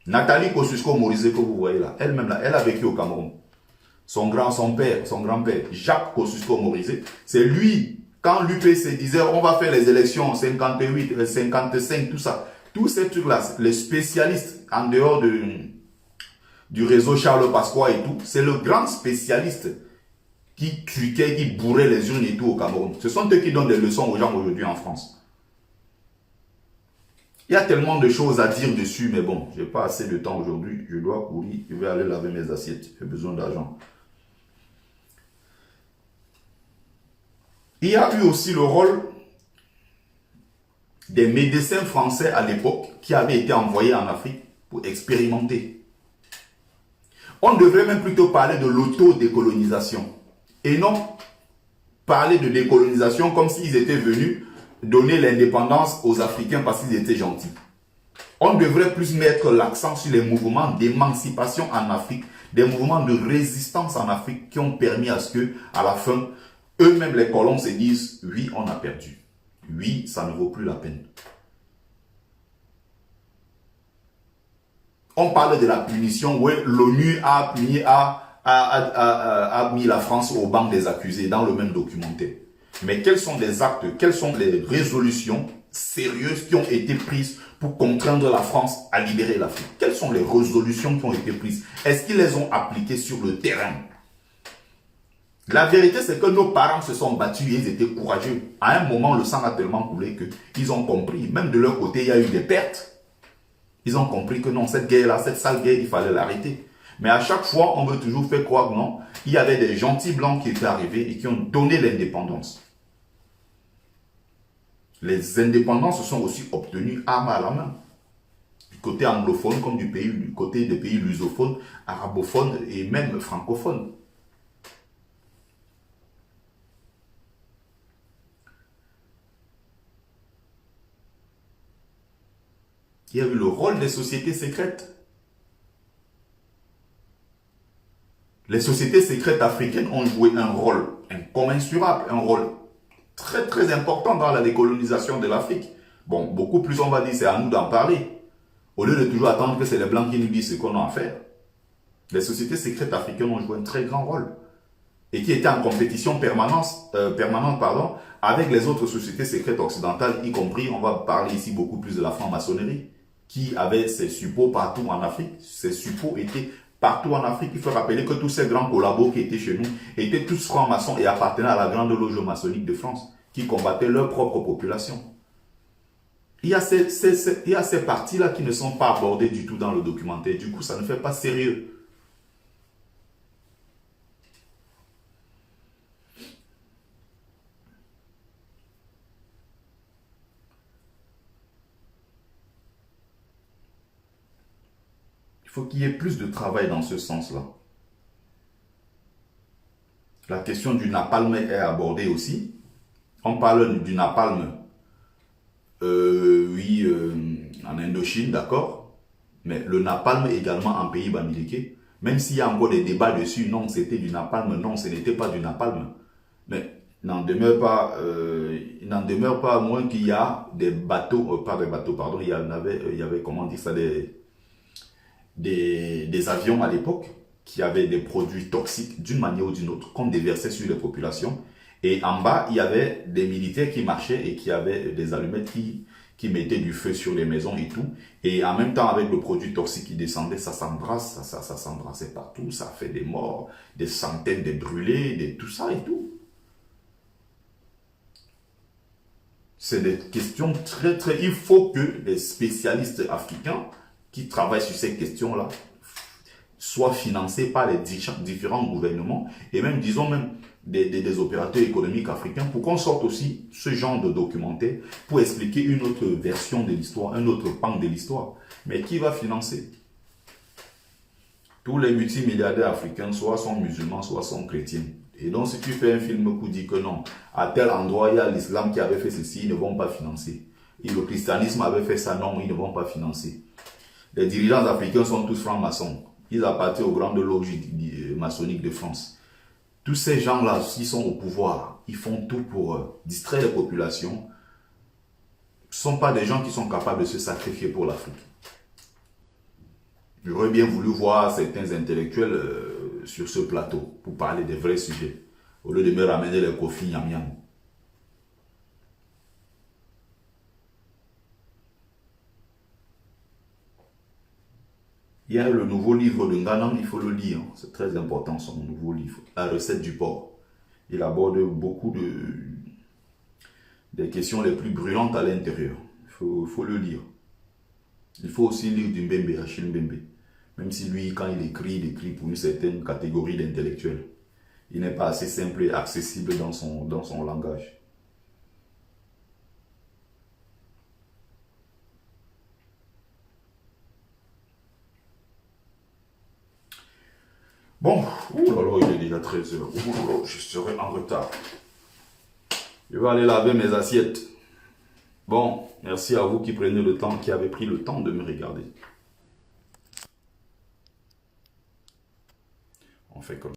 Nathalie Kosciusko-Morizet que vous voyez là, elle-même là, elle a vécu au Cameroun. Son grand-père, Jacques Kosciusko-Morizet, c'est lui. Quand l'UPC disait on va faire les élections 58, 55, tout ça, tous ces trucs-là, les spécialistes en dehors du réseau Charles Pasqua et tout, c'est le grand spécialiste qui truquait, qui bourrait les urnes et tout au Cameroun. Ce sont eux qui donnent des leçons aux gens aujourd'hui en France. Il y a tellement de choses à dire dessus, mais bon, je n'ai pas assez de temps aujourd'hui. Je dois courir, je vais aller laver mes assiettes. J'ai besoin d'argent. Il y a eu aussi le rôle des médecins français à l'époque qui avaient été envoyés en Afrique pour expérimenter. On devrait même plutôt parler de l'auto-décolonisation et non parler de décolonisation comme s'ils étaient venus donner l'indépendance aux Africains parce qu'ils étaient gentils. On devrait plus mettre l'accent sur les mouvements d'émancipation en Afrique, des mouvements de résistance en Afrique qui ont permis à ce que, à la fin, eux-mêmes les colons se disent, oui, on a perdu. Oui, ça ne vaut plus la peine. On parle de la punition, oui, l'ONU a mis la France au banc des accusés dans le même documentaire. Mais quels sont les actes, quelles sont les résolutions sérieuses qui ont été prises pour contraindre la France à libérer l'Afrique? Quelles sont les résolutions qui ont été prises? Est-ce qu'ils les ont appliquées sur le terrain? La vérité, c'est que nos parents se sont battus et ils étaient courageux. À un moment, le sang a tellement coulé qu'ils ont compris. Même de leur côté, il y a eu des pertes. Ils ont compris que non, cette guerre-là, cette sale guerre, il fallait l'arrêter. Mais à chaque fois, on veut toujours faire croire que non, il y avait des gentils blancs qui étaient arrivés et qui ont donné l'indépendance. Les indépendances se sont aussi obtenues armes à la main. Du côté anglophone comme du côté des pays lusophones, arabophones et même francophones. Il y a eu le rôle des sociétés secrètes. Les sociétés secrètes africaines ont joué un rôle incommensurable, un rôle très très important dans la décolonisation de l'Afrique. Bon, beaucoup plus on va dire, c'est à nous d'en parler. Au lieu de toujours attendre que c'est les Blancs qui nous disent ce qu'on a à faire. Les sociétés secrètes africaines ont joué un très grand rôle. Et qui étaient en compétition permanente avec les autres sociétés secrètes occidentales, y compris, on va parler ici beaucoup plus de la franc-maçonnerie, qui avait ses suppôts partout en Afrique. Ses suppôts étaient partout en Afrique. Il faut rappeler que tous ces grands collabos qui étaient chez nous étaient tous francs-maçons et appartenaient à la grande loge maçonnique de France, qui combattaient leur propre population. Il y a ces parties-là qui ne sont pas abordées du tout dans le documentaire. Du coup, ça ne fait pas sérieux. Il faut qu'il y ait plus de travail dans ce sens-là. La question du napalm est abordée aussi. On parle du napalm, en Indochine, d'accord. Mais le napalm également en pays bamileke. Même s'il y a encore des débats dessus, non, c'était du napalm, non, ce n'était pas du napalm. Mais il n'en demeure pas moins qu'il y a des bateaux, pardon, il y avait comment dire ça, des avions à l'époque qui avaient des produits toxiques d'une manière ou d'une autre qu'on déversait sur les populations. Et en bas, il y avait des militaires qui marchaient et qui avaient des allumettes qui mettaient du feu sur les maisons et tout. Et en même temps, avec le produit toxique qui descendait, ça s'embrasse, ça s'embrassait partout, ça fait des morts, des centaines de brûlés, tout ça et tout. C'est des questions très, très... Il faut que les spécialistes africains qui travaillent sur ces questions-là soient financés par les différents gouvernements et même, disons même, des opérateurs économiques africains pour qu'on sorte aussi ce genre de documentaire pour expliquer une autre version de l'histoire, un autre pan de l'histoire. Mais qui va financer? Tous les multimilliardaires africains, soit sont musulmans, soit sont chrétiens. Et donc, si tu fais un film pour dire que non, à tel endroit, il y a l'islam qui avait fait ceci, ils ne vont pas financer. Et le christianisme avait fait ça, non, ils ne vont pas financer. Les dirigeants africains sont tous francs-maçons. Ils appartiennent aux grandes loges maçonniques de France. Tous ces gens-là, s'ils sont au pouvoir, ils font tout pour distraire les populations. Ce ne sont pas des gens qui sont capables de se sacrifier pour l'Afrique. J'aurais bien voulu voir certains intellectuels sur ce plateau pour parler des vrais sujets, au lieu de me ramener les Kofi Nyam. Il y a le nouveau livre de Nganam, il faut le lire, c'est très important son nouveau livre, La recette du porc. Il aborde beaucoup des questions les plus brûlantes à l'intérieur. Il faut le lire. Il faut aussi lire du Mbembe, Achille Mbembe. Même si lui, quand il écrit pour une certaine catégorie d'intellectuels. Il n'est pas assez simple et accessible dans son langage. Bon, il est déjà 13 heures. Je serai en retard. Je vais aller laver mes assiettes. Bon, merci à vous qui prenez le temps, qui avez pris le temps de me regarder. On fait comme